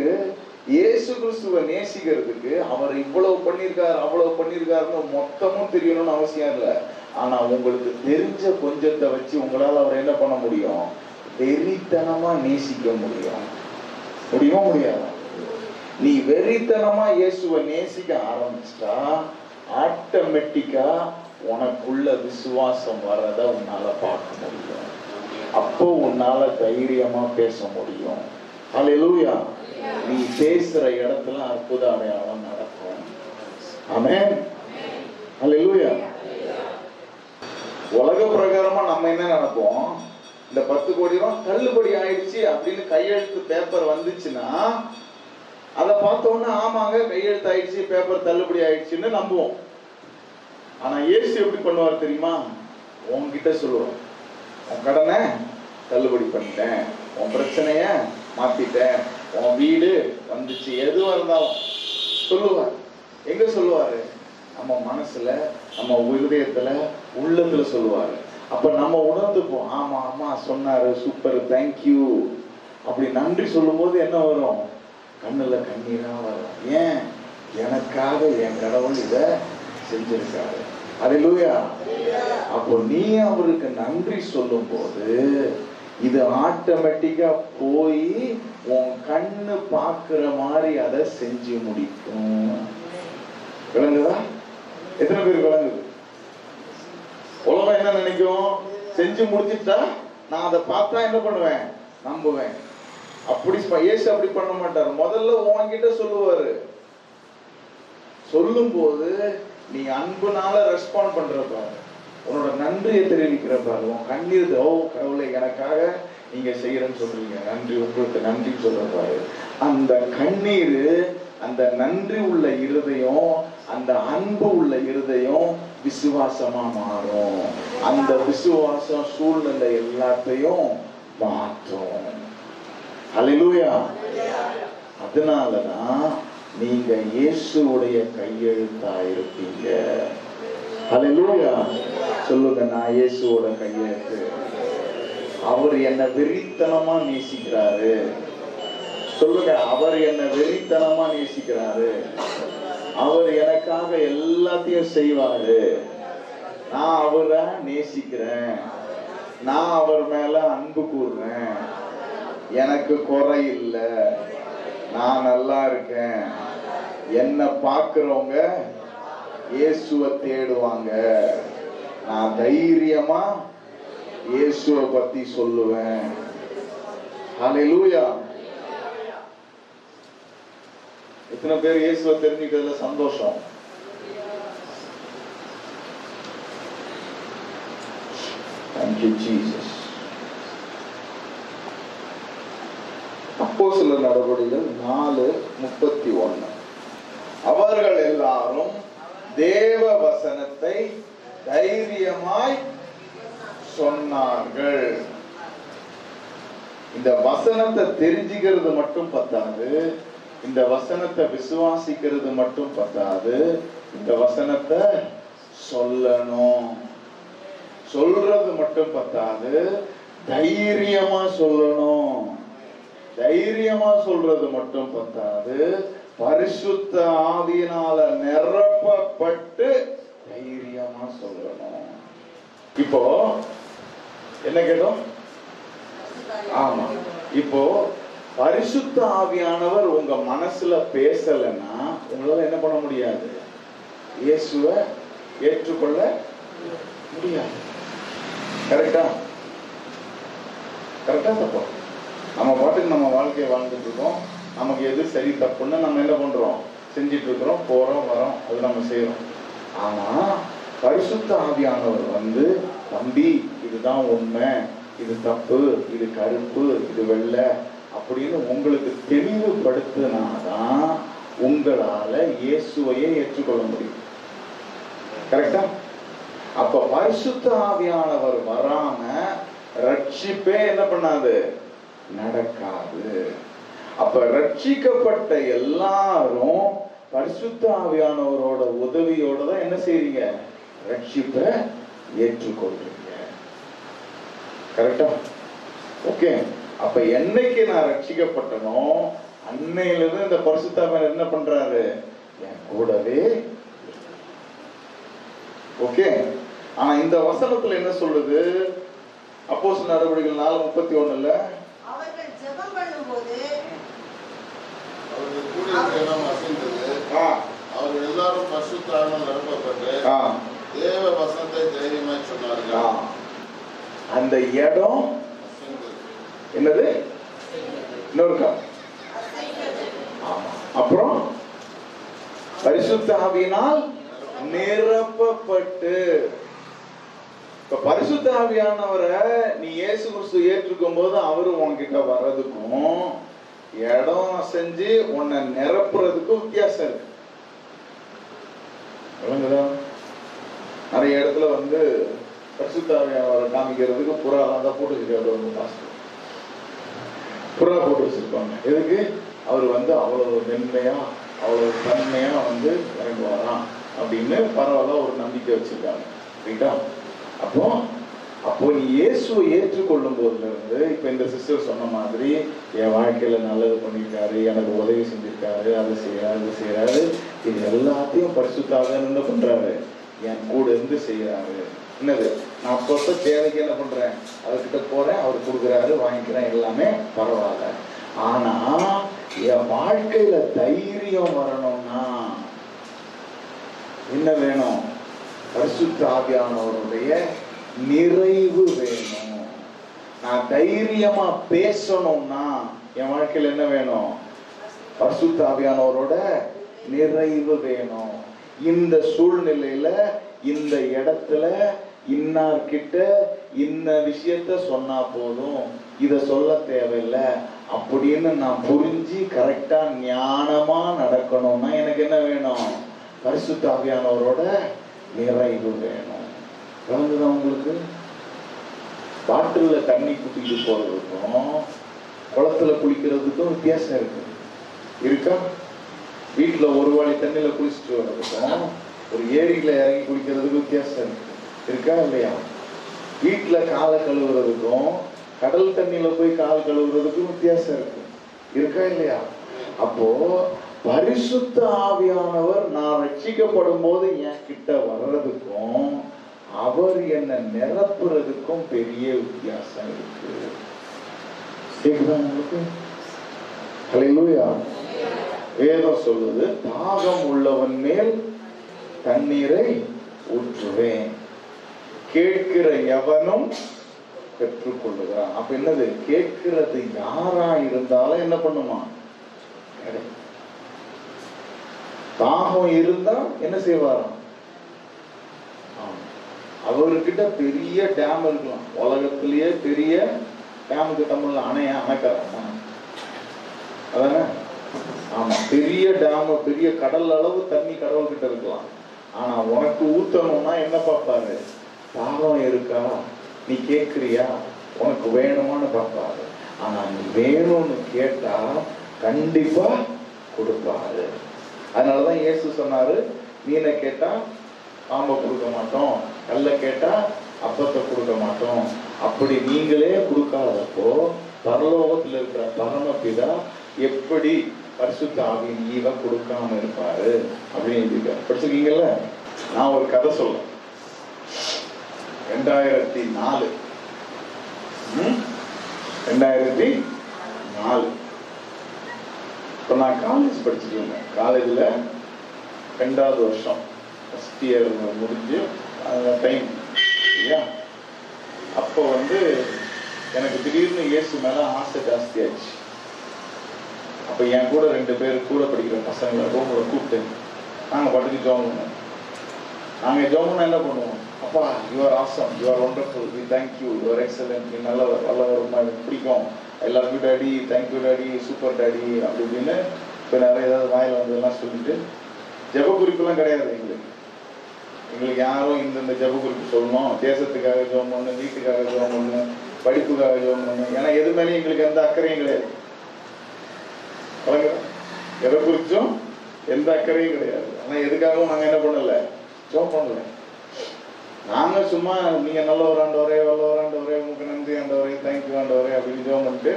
இயேசு கிறிஸ்துவை நேசிக்கிறதுக்கு அவர் இவ்வளவு பண்ணியிருக்காரு அவ்வளவு பண்ணியிருக்காருன்னு மொத்தமும் தெரியணும்னு அவசியம் இல்லை. ஆனா உங்களுக்கு தெரிஞ்ச கொஞ்சத்தை வச்சு உங்களால அவர் என்ன பண்ண முடியும்? வெறித்தனமா நேசிக்க முடியும். முடியுமா? முடியாது. நீ வெறித்தனமா இயேசுவை நேசிக்க ஆரம்பிச்சிட்டா ஆட்டோமேட்டிக்கா உனக்குள்ள விசுவாசம் வர்றத உன்னால பார்க்க முடியும். அப்போ உன்னால தைரியமா பேச முடியும். ஹல்லேலூயா. நீ பேசுற இடத்துல அற்புத அடையாளம் நடக்கும். ஆமென். ஹல்லேலூயா. உலக பிரகாரமா நம்ம என்ன நினைப்போம்? இந்த 10 கோடி ரூபாய் தள்ளுபடி ஆயிடுச்சு அப்படின்னு கையெழுத்து பேப்பர் வந்துச்சுன்னா அதை பார்த்தோன்னா ஆமாங்க கையெழுத்து ஆயிடுச்சு, பேப்பர் தள்ளுபடி ஆயிடுச்சுன்னு நம்புவோம். ஆனா இயேசு எப்படி பண்ணுவார் தெரியுமா? உன்கிட்ட சொல்லுவார், உன் கடனை தள்ளுபடி பண்ணிட்டேன், உன் பிரச்சனைய மாத்திட்டேன், உன் வீடு வந்துச்சு, எதுவா இருந்தாலும் சொல்லுவார். எங்க சொல்லுவாரு? நம்ம மனசுல, நம்ம இருதயத்துல, உள்ளத்துல சொல்லுவாரு. அப்ப நம்ம உணர்ந்துப்போம், ஆமா ஆமா சொன்னாரு, சூப்பர், தேங்க்யூ. அப்படி நன்றி சொல்லும் போது என்ன வரும்? கண்ணுல கண்ணீரா வரும். ஏன்? எனக்காக என் கடவுள் இத செஞ்சிருக்காரு. ஹல்லேலூயா. அப்போ நீ அவருக்கு நன்றி சொல்லும் போது இது ஆட்டோமேட்டிக்கா போய் உன் கண்ணு பாக்குற மாதிரி அதை செஞ்சு முடிக்கும். விளங்குதா? எத்தனை பேர் விளங்குது? உலகம் என்ன நினைக்கும்? செஞ்சு முடிச்சுட்டா நான் அதை பார்த்தா என்ன பண்ணுவேன்? நம்புவேன். அப்படி இயேசு அப்படி பண்ண மாட்டார். முதல்ல உன்கிட்ட சொல்லுவாரு. சொல்லும் போது நீ அன்புனால ரெஸ்பாண்ட் பண்ற பாரு, உன்னோட நன்றியை தெரிவிக்கிற பாரு, உன் கண்ணீர், ஓ கடவுளை எனக்காக நீங்க செய்யறேன்னு சொல்றீங்க, நன்றி, உங்களுக்கு நன்றி சொல்ற பாரு. அந்த கண்ணீர், அந்த நன்றி உள்ள இருதயம், அந்த அன்பு உள்ள இருதயம் விசுவாசமா மாறும். அந்த விசுவாசம் சூழ்நிலை எல்லாத்தையும் மாற்றும். ஹல்லேலூயா. அதனாலதான் நீங்க இயேசுவுடைய கையெழுத்தா இருப்பீங்க. ஹல்லேலூயா. சொல்லுங்க, நான் இயேசுவோட கையெழுத்து. அவர் என்ன வெறித்தனமா நேசிக்கிறாரு. சொல்லுங்க, அவர் என்ன வெறித்தனமா நேசிக்கிறாரு. அவர் எனக்காக எல்லாத்தையும் செய்வாரு. நான் அவரை நேசிக்கிறேன். நான் அவர் மேல அன்பு கூறுறேன். எனக்கு குறை இல்லை, நான் நல்லா இருக்கேன். என்ன பார்க்கிறவங்க இயேசுவை தேடுவாங்க. நான் தைரியமா இயேசுவை பத்தி சொல்லுவேன். ஹல்லேலூயா. எத்தனை பேர் இயேசுவை தெரிஞ்சுக்கிறதுல சந்தோஷம்? Thank you, Jesus. அப்போஸ்தலர் நடவடிக்கைகள் 4:31. அவர்கள் எல்லாரும் தேவ வசனத்தை தைரியமாய் சொன்னார்கள். இந்த வசனத்தை தெரிஞ்சுக்கிறது மட்டும் பத்தாது, இந்த வசனத்தை விசுவாசிக்கிறது மட்டும் பத்தாது, இந்த வசனத்தை சொல்லணும். சொல்றது மட்டும் பத்தாது, தைரியமா சொல்லணும். தைரியமா சொல்றது மட்டும் பத்தாது, பரிசுத்த ஆவியினால நிரப்பப்பட்டு தைரியமா சொல்லணும். இப்போ என்ன கேட்டோம்? ஆமா, இப்போ பரிசுத்த ஆவியானவர் உங்க மனசுல பேசலன்னா உங்களால என்ன பண்ண முடியாது? இயேசுவை ஏற்றுக்கொள்ள முடியாது. கரெக்டா? கரெக்டா தப்பா? நம்ம பாட்டுக்கு நம்ம வாழ்க்கையை வாழ்ந்துட்டு இருக்கோம். நமக்கு எது சரி தப்புன்னு நம்ம என்ன பண்றோம்? செஞ்சிட்டு இருக்கிறோம், போறோம், வரோம், அது நம்ம செய்யறோம். ஆனா பரிசுத்த ஆவியானவர் வந்து, தம்பி இதுதான் உண்மை, இது தப்பு, இது கருப்பு, இது வெள்ளை அப்படின்னு உங்களுக்கு தெளிவுபடுத்தினாதான் உங்களால இயேசுவையே ஏற்றுக்கொள்ள முடியும். கரெக்டா? அப்ப பரிசுத்த ஆவியானவர் வராம ரட்சிப்பே என்ன பண்ணாது, நடக்காது. அப்ப ரட்சிக்கப்பட்ட எல்லாரும் பரிசுத்த ஆவியானவரோட உதவியோட தான் என்ன செய்றீங்க, ரட்சிப்பை ஏற்றுக்கொள்றீங்க. கரெக்டா? ஓகே. அப்ப என்னைக்கு நான் ரட்சிக்கப்பட்டனோ அன்னையிலிருந்து இந்த பரிசுத்த ஆவியானவர் என்ன பண்றாரு, என் கூடவே. ஓகே. ஆனா இந்த வசனத்துல என்ன சொல்லுது, அப்போஸ்தலர் நடவடிக்கைகள் 4:31 அவர்கள் ஜெபம் பண்ணும்போது அவர்கள் கூடியிருக்கிற இடம் அசைந்தது. அவர்கள் எல்லாரும் பரிசுத்த ஆவியால் நிரப்பப்பட்டு தேவ வசனத்தை தைரியமாய் சொன்னார்கள். அந்த இடம் என்னது, இன்னொருக்கா, அப்புறம் பரிசுத்த ஆவியினால் நிரப்பப்பட்டு. இப்ப பரிசுத்த ஆவியானவரை நீ இயேசு கிறிஸ்து ஏற்றுக்கும் போது அவரு உன்கிட்ட வர்றதுக்கும் இடம் செஞ்சு உன்னை நிரப்புறதுக்கும் வித்தியாசம் இருக்கு. நிறைய இடத்துல வந்து பரிசுத்த ஆவியானவரை காமிக்கிறதுக்கு புறாலாம் தான் போட்டு வச்சிருக்காரு. புறா போட்டு வச்சிருப்பாங்க. எதுக்கு? அவர் வந்து அவ்வளவு மென்மையா அவ்வளவு தன்மையா வந்து இறங்குவாராம் அப்படின்னு பரவாயில்ல ஒரு நம்பிக்கை வச்சிருக்காங்க. ரைட்டா? அப்போ நீ இயேசுவை ஏற்றுக்கொள்ளும் போதுல இருந்து, இப்ப இந்த சிஸ்டர் சொன்ன மாதிரி என் வாழ்க்கையில நல்லது பண்ணியிருக்காரு, எனக்கு உதவி செஞ்சிருக்காரு, அது செய்யறாரு, இது செய்யறாரு, இது எல்லாத்தையும் பரிசுத்தாக என்ன பண்றாரு, என் கூட இருந்து செய்யறாரு. என்னது, நான் அப்பப்ப தேவைக்கு என்ன பண்றேன், அவர்கிட்ட போறேன், அவர் கொடுக்குறாரு, வாங்கிக்கிறேன், எல்லாமே பரவாயில்ல. ஆனா என் வாழ்க்கையில தைரியம் வரணும்னா என்ன வேணும், பரிசுத்த ஆவியானவருடைய நிறைவு வேணும். நான் தைரியமா பேசணும்னா என் வாழ்க்கையில என்ன வேணும், பரிசுத்த ஆவியானவரோட நிறைவு வேணும். இந்த சூழ்நிலையில இந்த இடத்துல இன்னார்கிட்ட இன்ன விஷயத்த சொன்னா போதும், இத சொல்ல தேவையில்லை அப்படின்னு நான் புரிஞ்சு கரெக்டா ஞானமா நடக்கணும்னா எனக்கு என்ன வேணும், பரிசுத்த ஆவியானவரோட நிறைவு வேணும். விளங்குதான் உங்களுக்கு? பாட்டில தண்ணி குடிச்சிட்டு போறதுக்கும் குளத்துல குளிக்கிறதுக்கும் வித்தியாசம் இருக்கு. இருக்கா? வீட்டுல ஒரு வாளி தண்ணியில குளிச்சுட்டு வர்றதுக்கும் ஒரு ஏரியில இறங்கி குளிக்கிறதுக்கு வித்தியாசம் இருக்கு. இருக்கா இல்லையா? வீட்டுல காலை கழுவுறதுக்கும் கடல் தண்ணியில போய் கால் கழுவுறதுக்கும் வித்தியாசம் இருக்கு. இருக்கா இல்லையா? அப்போ பரிசுத்த ஆவியானவர் நான் ரட்சிக்கப்படும் போது என் கிட்ட வர்றதுக்கும் அவர் என்ன நிரப்புறதுக்கும் பெரிய வித்தியாசம் இருக்கு. கேக்குதா உங்களுக்கு? ஹல்லேலூயா. வேதம் சொல்லுது, தாகம் உள்ளவன் மேல் தண்ணீரை ஊற்றுவேன், கேட்கிற எவனும் பெற்றுக்கொள்ளுகிறான். அப்ப என்னது, கேட்கிறது யாரா இருந்தாலும் என்ன பண்ணுமா, தாகம் இருந்தா என்ன செய்வாராம், அவர்கிட்ட பெரிய டேம் இருக்கலாம், உலகத்திலேயே பெரிய டேமுக்கு தமிழ்ல அணையா அமைக்கிறாங்க, அதானே? ஆமா, பெரிய டேம், பெரிய கடல் அளவு தண்ணி கடவுள் கிட்ட இருக்கலாம். ஆனா உனக்கு ஊத்தணும்னா என்ன பார்ப்பாரு, தாகம் இருக்கா, நீ கேட்கிறியா, உனக்கு வேணுமான்னு பார்ப்பாரு. ஆனா நீ வேணும்னு கேட்டா கண்டிப்பா கொடுப்பாரு. அதனாலதான் இயேசு சொன்னாரு, மீனை கேட்டா பாம்பை கொடுக்க மாட்டோம், கல்ல கேட்டா அப்பத்தை கொடுக்க மாட்டோம். அப்படி நீங்களே கொடுக்காதப்போ பரலோகத்தில் இருக்கிற பரமபிதா எப்படி பரிசுத்த ஆவியின் ஈவை கொடுக்காம இருப்பாரு அப்படின்னு படிச்சிருக்கீங்கல்ல. நான் ஒரு கதை சொல்றேன். 2004 இப்போ நான் காலேஜ் படிச்சுட்டு இருந்தேன். காலேஜில் 2வது வருஷம் ஃபர்ஸ்ட் இயர் முடிஞ்சு அந்த டைம் இல்லையா. அப்போ வந்து எனக்கு திடீர்னு இயேசு மேலே ஆசை ஜாஸ்தியாச்சு. அப்போ என் கூட 2 பேர் கூட படிக்கிற பசங்களை ரூமில் கூப்பிட்டு நாங்கள் பாட்டுக்கு ஜெபம் பண்ணோம். நாங்கள் ஜோம்னா என்ன பண்ணுவோம்? அப்பா you're awesome, you're wonderful, we thank you, you're excellent, நீ நல்லவர், நல்லவர், எனக்கு பிடிக்கும், I love you daddy, thank you daddy, super daddy அப்படி இப்படின்னு இப்போ நிறைய ஏதாவது வாயில் வந்ததெல்லாம் சொல்லிட்டு ஜெப குறிப்புலாம் கிடையாது எங்களுக்கு. எங்களுக்கு யாரும் இந்த ஜெப குறிப்பு சொல்லணும், தேசத்துக்காக ஜெபம் பண்ணணும், வீட்டுக்காக ஜெபம் பண்ணணும், படிப்புக்காக ஜெபம் பண்ணணும், ஏன்னா எது மேலேயும் எங்களுக்கு எந்த அக்கறையும் கிடையாது. எதை குறிச்சும் எந்த அக்கறையும் கிடையாது. ஆனால் எதுக்காகவும் நாங்கள் என்ன பண்ணலை, ஜெபம் பண்ணலை. நாங்கள் சும்மா நீங்கள் நல்ல ஒரு ஆண்டவரே, வல்ல ஒரு ஆண்டவரே, உங்களுக்கு நன்றி ஆண்டவரே, தேங்க்யூ ஆண்டவரே அப்படின்னு ஜெபம் பண்ணிட்டு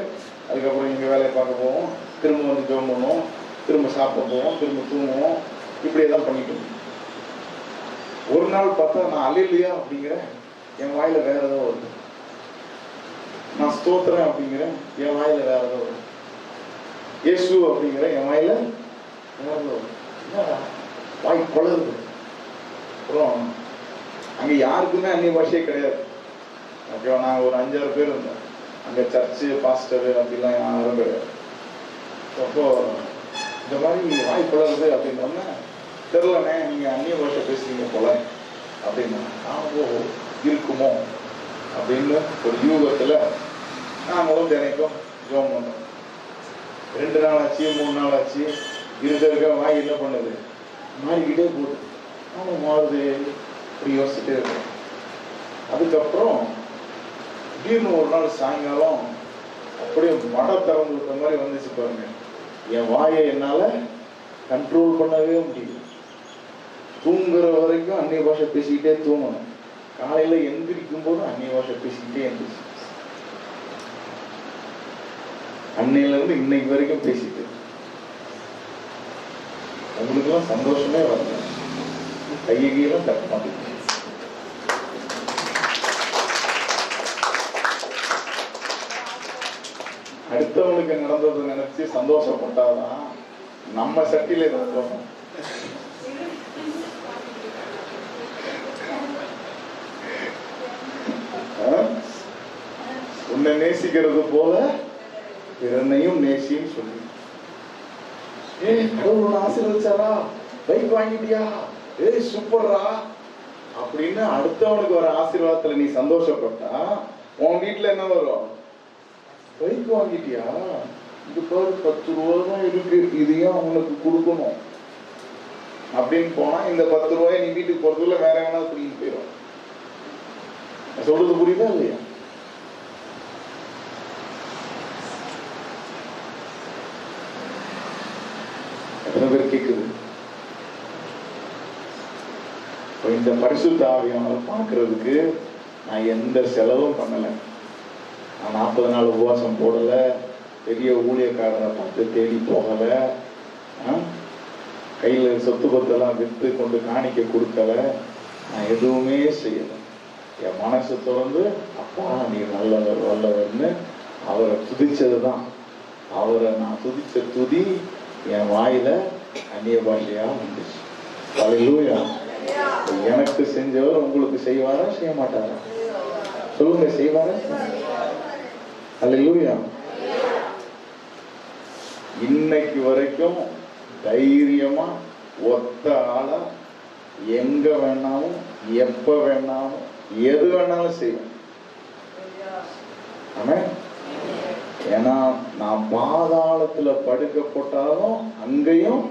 அதுக்கப்புறம் இங்கே வேலையை பார்க்க போவோம், திரும்ப வந்து ஜெபம் பண்ணுவோம், திரும்ப சாப்பிட போவோம், திரும்ப தூங்குவோம், இப்படியே தான் பண்ணிட்டு இருக்கோம். ஒரு நாள் பார்த்தா நான் அல்லேலூயா அப்படிங்கிறேன், என் வாயில வேற ஏதோ வருது. நான் ஸ்தோத்திரம் அப்படிங்கிறேன், என் வாயில வேற ஏதோ வருது. இயேசு அப்படிங்கிற என் வாயில வேற ஏதோ வருது. என்னடா வாய் கொளருது. அப்புறம் அங்கே யாருக்குமே அந்நிய பாஷையே கிடையாது. ஓகேவா? நாங்கள் ஒரு 5-6 பேர் இருந்தோம் அங்கே, சர்ச்சு பாஸ்டரு அப்படிலாம் யாரும் கிடையாது. அப்போ இந்த மாதிரி வாய் கொளருது அப்படின்னோடனே, தெரிலண்ணே நீங்கள் அந்நிய பாஷை பேசுறீங்க போல அப்படின்னா, இருக்குமோ அப்படின்னு ஒரு யூகத்தில் நாங்களும் தினைக்கும் ஜோம் பண்ணோம். 2 நாள் ஆச்சு, 3 நாள் ஆச்சு, இருக்க வாய் என்ன பண்ணுது, மாறிக்கிட்டே போகுது. நானும் மாறுது இப்படி யோசிச்சுட்டே இருக்கேன். அதுக்கப்புறம் திடீர்னு ஒரு நாள் சாயங்காலம் அப்படியே மடை திறந்து விட்ட மாதிரி வந்துச்சு பாருங்க. என் வாயை என்னால் கண்ட்ரோல் பண்ணவே முடியும். தூங்குற வரைக்கும் அந்நிய பாஷை பேசிக்கிட்டே தூங்கணும், காலையில் எந்திரிக்கும் போதும் அந்நிய பாஷை பேசிக்கிட்டே எந்திரிச்சு, அன்னையிலேருந்து இன்னைக்கு வரைக்கும் பேசிட்டு. உங்களுக்கெல்லாம் சந்தோஷமே வரல, கையெல்லாம் தட்ட மாட்டேங்குது. அடுத்தவங்களுக்கு நடந்ததை நினைச்சு சந்தோஷப்பட்டாதான் நம்ம சட்டியில இருந்தோம். உன்னை நேசிக்கிறது போல பிறனையும் நேசின்னு சொல்லி, கடவுள் ஆசீர்வதிச்சாரா, பைக் வாங்கிட்டியா, சூப்பர்ரா அப்படின்னு அடுத்தவனுக்கு வர ஆசீர்வாதத்துல நீ சந்தோஷப்பட்டா உன் வீட்டுல என்ன வரும்? பைக் வாங்கிட்டியா, இது பாரு 10 ரூபா தான் இருக்கு, இதையும் அவனுக்கு கொடுக்கணும் அப்படின்னு போனா இந்த 10 ரூபாய் நீ வீட்டுக்கு போறதுக்குள்ள வேற எவனாவது பிடிக்கிட்டு போயிடும். சொல்றது புரியுதா இல்லையா? எத்தனை பேர் கேக்குது? இந்த பரிசுத்த ஆவியானவர் பார்க்கறதுக்கு நான் எந்த செலவும் பண்ணலை. நான் 40 நாள் உபவாசம் போடலை, பெரிய ஊழியக்காரரை பார்த்து தேடி போகலை, கையில் சொத்து பத்தெல்லாம் விற்று கொண்டு காணிக்க கொடுக்கலை, நான் எதுவுமே செய்யலை. என் மனசு திறந்து அப்பா நீ நல்லவர் வல்லவர்னு அவரை துதிச்சது தான். அவரை நான் துதிச்ச துதி என் வாயில அந்நிய பாஷையா வந்துச்சு. அல்லேலூயா. எனக்கு செஞ்சவர் உங்களுக்கு செய்வாரா செய்ய மாட்டாரா? சொல்லுங்க, செய்வாரா? அல்லேலூயா. இன்னைக்கு வரைக்கும் தைரியமா ஒத்த ஆளா எங்க வேணாலும் எப்ப வேணாலும் எது வேணாலும் செய்வேன். ஆமென். ஏன்னா நான் பாதாளத்துல படுக்க போட்டாலும் அங்கேயும்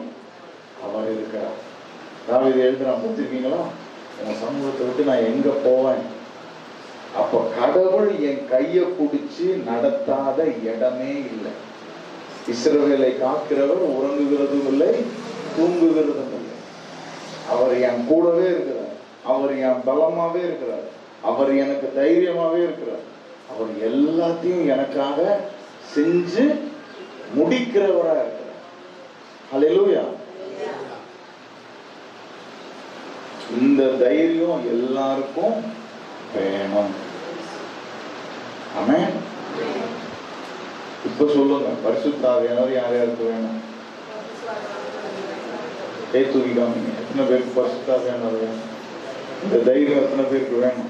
அவர் இருக்கிறார். தாவீது எழுதுறான், பார்த்திருக்கீங்களா? உங்க சமூகத்தை விட்டு நான் எங்க போவேன்? அப்ப கடவுள் என் கையை பிடிச்சு நடத்தாத இடமே இல்லை. இஸ்ரவேலை காக்கிறவர் உறங்குகிறதும் இல்லை, தூங்குகிறதும் இல்லை. அவர் என் கூடவே இருக்கிறார், அவர் என் பலமாவே இருக்கிறார், அவர் எனக்கு தைரியமாவே இருக்கிறார், அவர் எல்லாத்தையும் எனக்காக செஞ்சு முடிக்கிறவரா இருக்கிறார். அல்லேலூயா. இந்த தைரியம் எல்லாருக்கும் வேணும். ஆமென். இப்ப சொல்லுங்க, பரிசுத்த ஆவியானவர் யார் யாருக்கு வேணும்? தூக்கிக்காமீங்க. எத்தனை பேருக்கு பரிசுத்த ஆவியானவர் வேணும்? இந்த தைரியம் எத்தனை பேருக்கு வேணும்?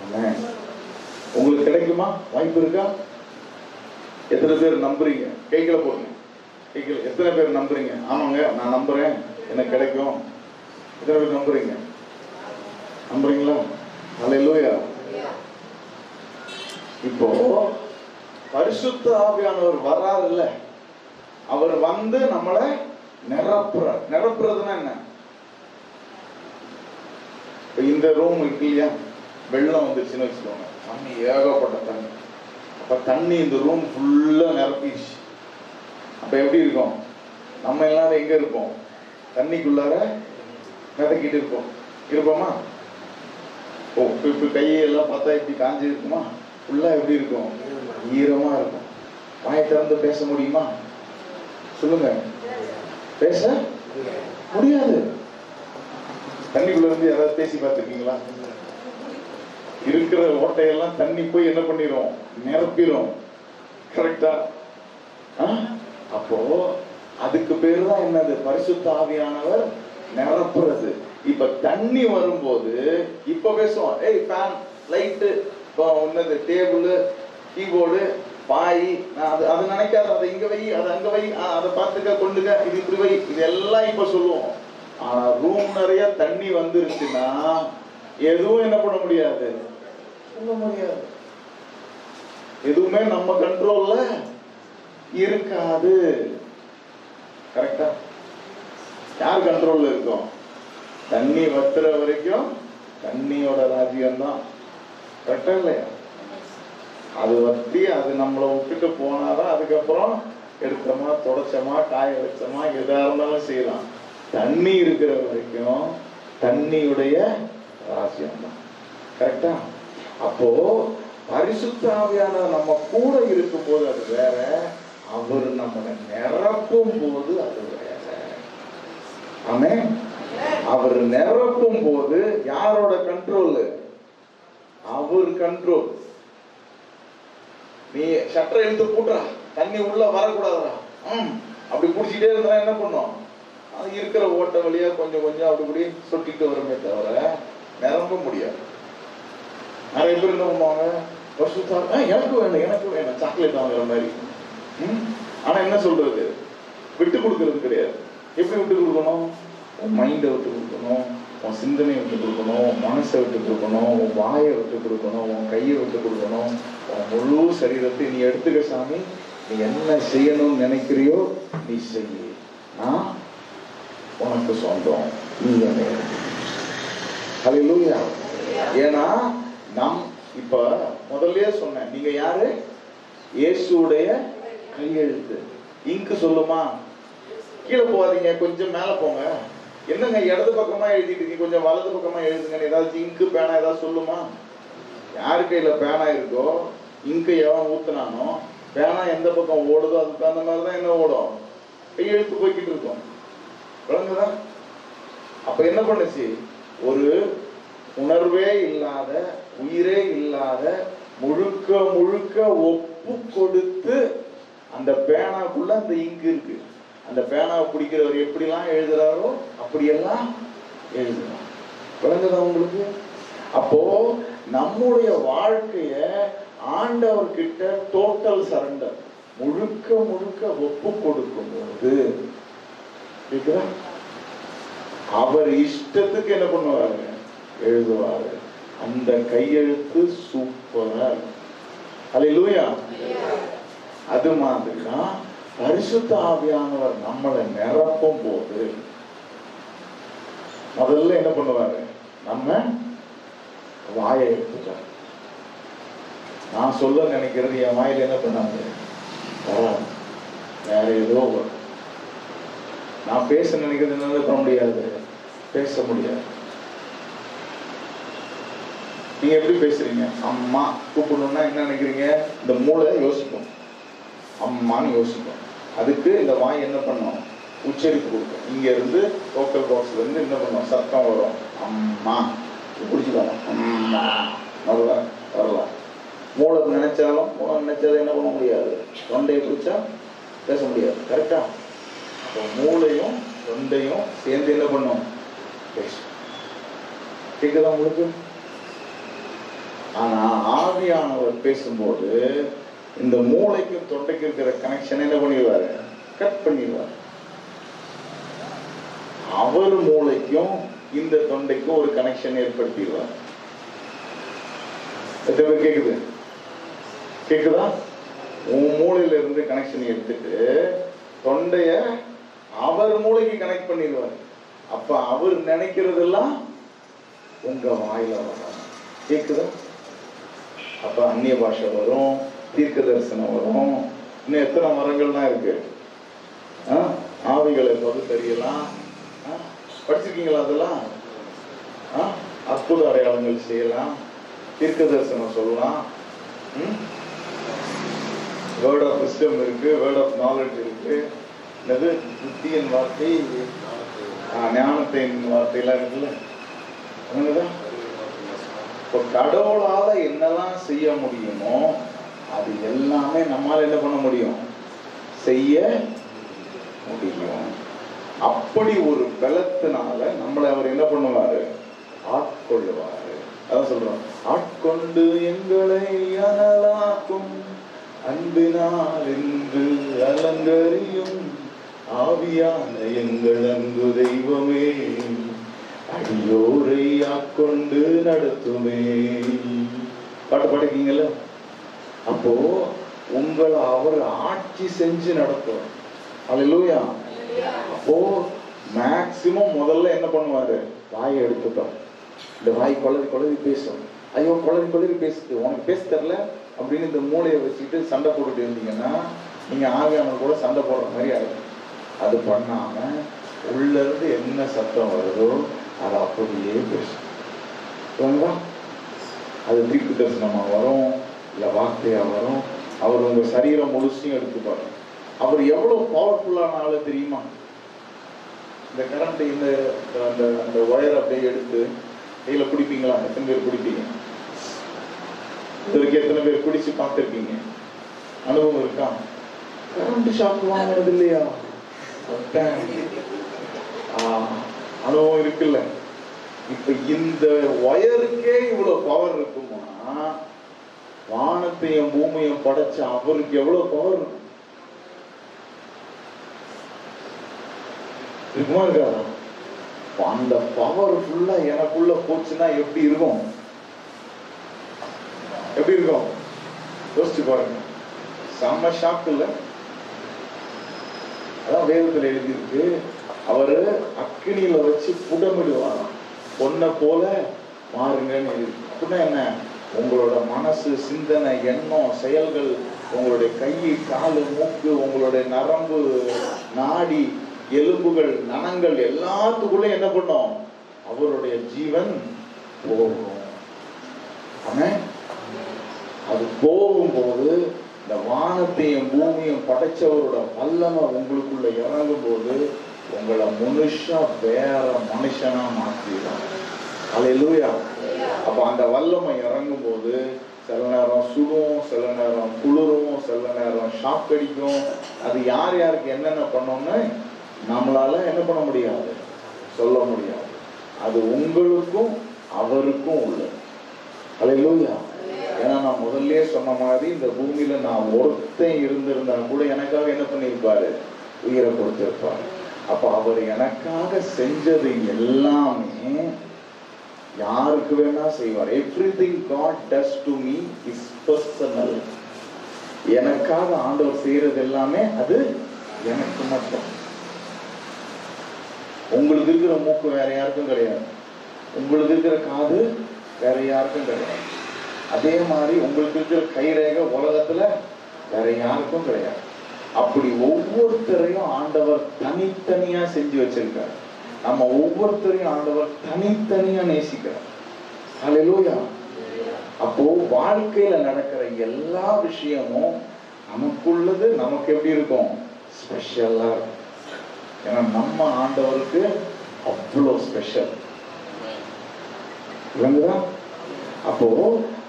ஆமென். உங்களுக்கு கிடைக்குமா? வாய்ப்பு இருக்கா? எத்தனை பேர் நம்புறீங்க? கைகளை போடுங்க. கைகளை. எத்தனை பேர் நம்புறீங்க? ஆமாங்க, நான் நம்புறேன், எனக்கு கிடைக்கும். எத்தனை பேர் நம்புறீங்க? நம்புறீங்களா? அல்லேலூயா. இப்போ பரிசுத்த ஆவியானவர் வராது இல்ல, அவர் வந்து நம்மளை நிரப்புறார். நிரப்புறதுன்னா என்ன? இந்த ரூம் இருக்கு இல்லையா, வெள்ளம் வந்துச்சுன்னு வச்சுக்கோங்க, தண்ணி ஏகப்பட்ட தண்ணி. அப்ப தண்ணி இந்த ரூம் ஃபுல்லா நிரப்பிடுச்சு. அப்ப எப்படி இருக்கும்? நம்ம எல்லாரும் எங்க இருப்போம்? தண்ணிக்குள்ளார மிதக்கிட்டு இருப்போம். இருப்போமா? ஓ, இப்ப கையெல்லாம் பார்த்தா இப்படி காஞ்சி இருக்குமா? ஃபுல்லா எப்படி இருக்கும்? ஈரமா இருக்கும். வாயை திறந்து பேச முடியுமா? சொல்லுங்க. பேச முடியாது. தண்ணிக்குள்ள இருந்து யாராவது பேசி பார்த்துருக்கீங்களா? இருக்கிற ஓட்டையெல்லாம் தண்ணி போய் என்ன பண்ணிரும்? நிரப்பிடும். கரெக்டா? அப்போ அதுக்கு பேரு தான் என்னது? பரிசுத்த ஆவியானவர் நிரப்புறது. இப்ப தண்ணி வரும்போது இப்ப பேசுவோம், ஏய் ஃபேன், லைட்டு, என்னது டேபிள், கீபோர்டு, பாய், அது நினைக்காத, அதை இங்க வை, அதை அங்க வை, அதை பார்த்துக்க, கொண்டுக்க, இது இப்படி வை, இதெல்லாம் இப்ப சொல்லுவோம். ஆனா ரூம் நிறைய தண்ணி வந்துருச்சுன்னா எதுவும் என்ன பண்ண முடியாது? சொல்ல முடியாது. எதுவுமே நம்ம கண்ட்ரோல்ல இருக்காது. கரெக்டா? யார் கண்ட்ரோல்ல இருக்கும்? தண்ணி வத்துற வரைக்கும் தண்ணியோட ராஜ்யம் தான். கரெக்டா இல்லையா? அது வத்தி அது நம்மளை விட்டுட்டு போனாதான் அதுக்கப்புறம் எடுத்தோமா, தொடச்சோமா, காய வச்சோமா, எதா இருந்தாலும் செய்யலாம். தண்ணி இருக்கிற வரைக்கும் தண்ணியுடைய ராஜ்யம் தான். கரெக்டா? அப்போ பரிசுத்த ஆவியானவர் நம்ம கூட இருக்கும் போது அது வேற, அவர் நம்மளை நிரப்பும் போது அது வேற. ஆமென். அவர் நிரப்பும் போது யாரோட கண்ட்ரோல்? அவர் கண்ட்ரோல். நீ ஷட்டரை இழுத்து பூட்டுறா, தண்ணி உள்ள வரக்கூடாதுடா, அப்படி குடிச்சிட்டே இருந்தா என்ன பண்ணும்? அது இருக்கிற ஓட்ட வழியா கொஞ்சம் கொஞ்சம் அப்படி சொட்டிட்டு வருமே தவிர நிரம்ப முடியாது. நிறைய பேர் என்ன பண்ணுவாங்க? எனக்கு வேணும், எனக்கு வேணும், சாக்லேட் வாங்குற மாதிரி. ஆனா என்ன சொல்றது? விட்டு கொடுக்கறது கிடையாது. எப்படி விட்டு கொடுக்கணும்? உன் மைண்டை விட்டு கொடுக்கணும், உன் சிந்தனையை விட்டு கொடுக்கணும், உன் மனசை விட்டு கொடுக்கணும், உன் வாயை விட்டு கொடுக்கணும், உன் கையை விட்டு கொடுக்கணும், உன் முழு சரீரத்தை நீ எடுத்துக்க. சாமி, நீ என்ன செய்யணும்னு நினைக்கிறியோ நீ செய்ய, நான் உனக்கு சொந்தம், நீ என்ன. ஹல்லேலூயா. ஏன்னா நம் இப்ப முதல்லயே சொன்னேன், நீங்க யாரு? இயேசுடைய கையெழுத்து. இங்கு சொல்லுமா? கீழே போகாதீங்க, கொஞ்சம் மேல போங்க. என்னங்க இடது பக்கமா எழுதிட்டு இருக்கீங்க, கொஞ்சம் வலது பக்கமா எழுதுங்க. ஏதாவது இங்கு பேனா ஏதாவது சொல்லுமா? யாரு கையில பேனா இருக்கோ, இங்கு எவன் ஊத்துனானோ, பேனா எந்த பக்கம் ஓடுதோ அதுக்கு தகுந்த மாதிரிதான் என்ன ஓடும், கையெழுத்து போய்கிட்டு இருக்கும். விளங்குதா? அப்ப என்ன பண்ணுச்சு? ஒரு உணர்வே இல்லாத, உயிரே இல்லாத, முழுக்க முழுக்க ஒப்பு கொடுத்து அந்த பேனாக்குள்ள அந்த இங்கு இருக்கு. அந்த பேனாவை பிடிக்கிறவர் எப்படிலாம் எழுதுறாரோ அப்படியெல்லாம் எழுதுறார். விளங்குதா உங்களுக்கு? அப்போ நம்முடைய வாழ்க்கைய ஆண்டவர்கிட்ட டோட்டல் சரண்டர், முழுக்க முழுக்க ஒப்பு கொடுக்கும் போது அவர் இஷ்டத்துக்கு என்ன பண்ணுவாரு? எழுதுவாரு. அந்த கையெழுத்து சூப்பரா. ஹல்லேலூயா. அது மாதிரிதான் பரிசுத்த ஆவியானவர் நம்மளை நிரப்பும் போது முதல்ல என்ன பண்ணுவாரு? நம்ம வாயை எடுத்துட்டார். நான் சொல்ல நினைக்கிறது என் வாயில என்ன பண்ணாங்க? வராது, வேற ஏதோ வரும். நான் பேச நினைக்கிறது என்ன பண்ண முடியாது? பேச முடியாது. நீங்க எப்படி பேசுறீங்க? அம்மா கூப்பிடணும்னா என்ன நினைக்கிறீங்க? இந்த மூளை யோசிக்கும், அம்மான்னு யோசிக்கும். அதுக்கு இந்த வாய் என்ன பண்ணும்? உச்சரிப்பு கொடுக்கும். இங்க இருந்து லோக்கல் பாக்ஸ்ல இருந்து என்ன பண்ணும்? சத்தம் வரும். அம்மா பிடிச்சிக்கலாம், அம்மா வரலாம் வரலாம். மூளை நினைச்சாலும் என்ன பண்ண முடியாது? தொண்டையை பிடிச்சா பேச முடியாது. கரெக்டா? அப்போ மூளையும் தொண்டையும் சேர்ந்து என்ன பண்ணும்? பேசும். கேக்குதா உங்களுக்கு? ஆனா ஆவியானவர் பேசும்போது இந்த மூளைக்கும் தொண்டைக்கு இருக்கிற கனெக்ஷன் என்ன பண்ணிடுவாரு? கட் பண்ணிடுவார். அவர் மூளைக்கும் இந்த தொண்டைக்கு ஒரு கனெக்ஷன் ஏற்படுத்திடுவார். எத்தனை பேர் கேக்குது? கேக்குதா? உன் மூளையில இருந்து கனெக்ஷன் எடுத்துட்டு தொண்டைய அவர் மூளைக்கு கனெக்ட் பண்ணிடுவார். அப்ப அவர் நினைக்கிறதெல்லாம் உங்க வாயில வரும். கேக்குதா? அப்ப அந்நிய பாஷை வரும், தீர்க்க தரிசனம் வரும். இன்னும் எத்தனை மரங்கள்லாம் இருக்கு. ஆவிகளை பகுத்தறியலாம். படிச்சிருக்கீங்களா? அதெல்லாம் அற்புத அடையாளங்கள் செய்யலாம், தீர்க்க தரிசனம் சொல்லலாம். வேர்ட் ஆஃப் விஸ்டம் இருக்கு, வேர்ட் ஆஃப் நாலேஜ் இருக்கு. என்னது புத்தியின் வார்த்தை, ஞானத்தின் வார்த்தையெல்லாம் இருக்குல்ல. இப்போ கடவுளால என்னெல்லாம் செய்ய முடியுமோ அது எல்லாமே நம்மால என்ன பண்ண முடியும்? செய்ய முடியும். அப்படி ஒரு பலத்தினால நம்மளை அவர் என்ன பண்ணுவாரு? ஆட்கொள்ளுவாரு. அதான் சொல்றோம், ஆட்கொண்டு எங்களை அனலாக்கும் அன்பினால் என்று அலங்கரியும் ஆவியான எங்கள் அன்பு தெய்வமே, அடியோரை ஆட்கொண்டு நடத்துமே. பாட்டு பாடிருக்கீங்கல்ல? அப்போ உங்களை அவர் ஆட்சி செஞ்சு நடத்தும். அல்லேலூயா. அப்போ மேக்சிமம் முதல்ல என்ன பண்ணுவாரு? வாயை எடுத்துட்டோம். இந்த வாய் குளறி குளறி பேசும். ஐயோ குளறி குளறி பேசுது, உனக்கு பேச தெரியல அப்படின்னு இந்த மூளையை வச்சுட்டு சண்டை போட்டுட்டு இருந்தீங்கன்னா நீங்க ஆவியானவர் கூட சண்டை போடுற மாதிரி ஆயிடும். அது பண்ணாம உள்ள இருந்து என்ன சத்தம் வருதோ அது அப்படியே பேசும். அது தீர்க்க தரிசனமா வரும், இல்ல வார்த்தையா வரும். அவர் உங்க சரீரம் முழுசையும் எடுத்துப்பாரு. அவர் எவ்வளவு பவர்ஃபுல்லான ஆளு தெரியுமா? இந்த கரண்ட் இந்த அந்த ஒயர் அப்படியே எடுத்து கையில பிடிப்பீங்களா? எத்தனை பேர் பிடிப்பீங்க? இதற்கு எத்தனை பேர் பிடிச்சு பார்த்துருக்கீங்க? அனுபவம் இருக்கா? கரண்ட் ஷாக் வாங்குறது இல்லையா? அனுபவம் இருக்குல்ல. இப்ப இந்த ஒயருக்கே இவ்வளவு பவர் இருக்குமா, வானத்தையும் பூமியும் படைச்ச அவருக்கு எவ்வளவு பவர் இருக்கும்? இருக்குமா இருக்காதா? அந்த பவர் ஃபுல்லா எனக்குள்ள போச்சுன்னா எப்படி இருக்கும்? எப்படி இருக்கும்? யோசிச்சு பாருங்க. செம்ம ஷாக் இல்ல? அதான் வேதத்துல எழுதியிருக்கு, அவரு அக்கினியில வச்சு புடமிடுவாராம், பொண்ணை போல மாறுங்கன்னு எழுதி. அப்படின்னா என்ன? உங்களோட மனசு, சிந்தனை, எண்ணம், செயல்கள், உங்களுடைய கை, காலு, மூக்கு, உங்களுடைய நரம்பு, நாடி, எலும்புகள், நனங்கள் எல்லாத்துக்குள்ள என்ன பண்ணும்? அவருடைய ஜீவன் போகும். ஆமென். அது போகும்போது இந்த வானத்தையும் பூமியும் படைச்சவரோட வல்லமை உங்களுக்குள்ள இறங்கும் போது உங்களை மனுஷா வேற மனுஷனா மாற்றிடும். அல்லேலூயா. அப்ப அந்த வல்லமை இறங்கும் போது சில நேரம் சுடும், சில நேரம் குளிரும், சில நேரம் ஷாக் அடிக்கும். அது யார் யாருக்கு என்னென்ன பண்ணோம்னு நம்மளால என்ன பண்ண முடியாது, சொல்ல முடியாது. அது உங்களுக்கும் அவருக்கும் உள்ளது. அல்லேலூயா. ஏன்னா நான் முதல்ல சொன்ன மாதிரி இந்த பூமியில நான் ஒருத்தன் இருந்திருந்தா கூட எனக்காக என்ன பண்ணிருப்பாரு? உயிரை கொடுத்திருப்பாரு. அப்ப அவர் எனக்காக செஞ்சது எல்லாமே யாருக்கு வேணா செய்வார். Everything God does to me is personal. எனக்காக ஆண்டவர் செய்யறது எல்லாமே அது எனக்கு மட்டும். உங்களுக்கு இருக்கிற மூக்கு வேற யாருக்கும் கிடையாது, உங்களுக்கு இருக்கிற காது வேற யாருக்கும் கிடையாது. அதே மாதிரி உங்களுக்கு இருக்கிற கைரேகை உலகத்துல வேற யாருக்கும் கிடையாது. அப்படி ஒவ்வொருத்தரையும் ஆண்டவர் தனித்தனியா செஞ்சு வச்சிருக்காரு. நம்ம ஒவ்வொருத்தரையும் ஆண்டவர் தனித்தனியா நேசிக்கிறார். அல்லேலூயா. அப்போ வாழ்க்கையில நடக்கிற எல்லா விஷயமும் நமக்குள்ளது நமக்கு எப்படி இருக்கும்? ஸ்பெஷலா இருக்கும். ஏன்னா நம்ம ஆண்டவருக்கு அவ்வளோ ஸ்பெஷல். அப்போ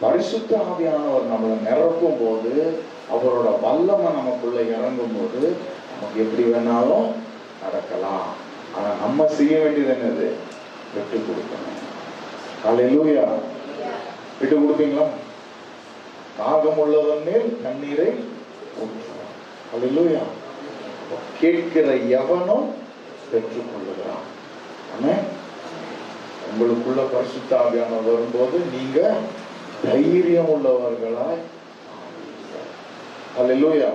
பரிசுத்த ஆவியானவர் நம்மளை நிரப்பும் போது, அவரோட வல்லமை நமக்குள்ள இறங்கும் போது நமக்கு எப்படி வேணாலும் நடக்கலாம். ஆனா நம்ம செய்ய வேண்டியது என்னது? விட்டு கொடுக்கணும். அல்லேலூயா. விட்டு கொடுப்பீங்களா? தாகம் உள்ளவன் மேல் தண்ணீரை ஊற்றுவார். அல்லேலூயா. கேட்கிற எவனும் பெற்றுக் கொள்ளுகிறான். ஆமென். உங்களுக்குள்ள பரிசுத்த ஆவியானவர் வரும்போது நீங்க தைரியம் உள்ளவர்களாய். அல்லேலூயா.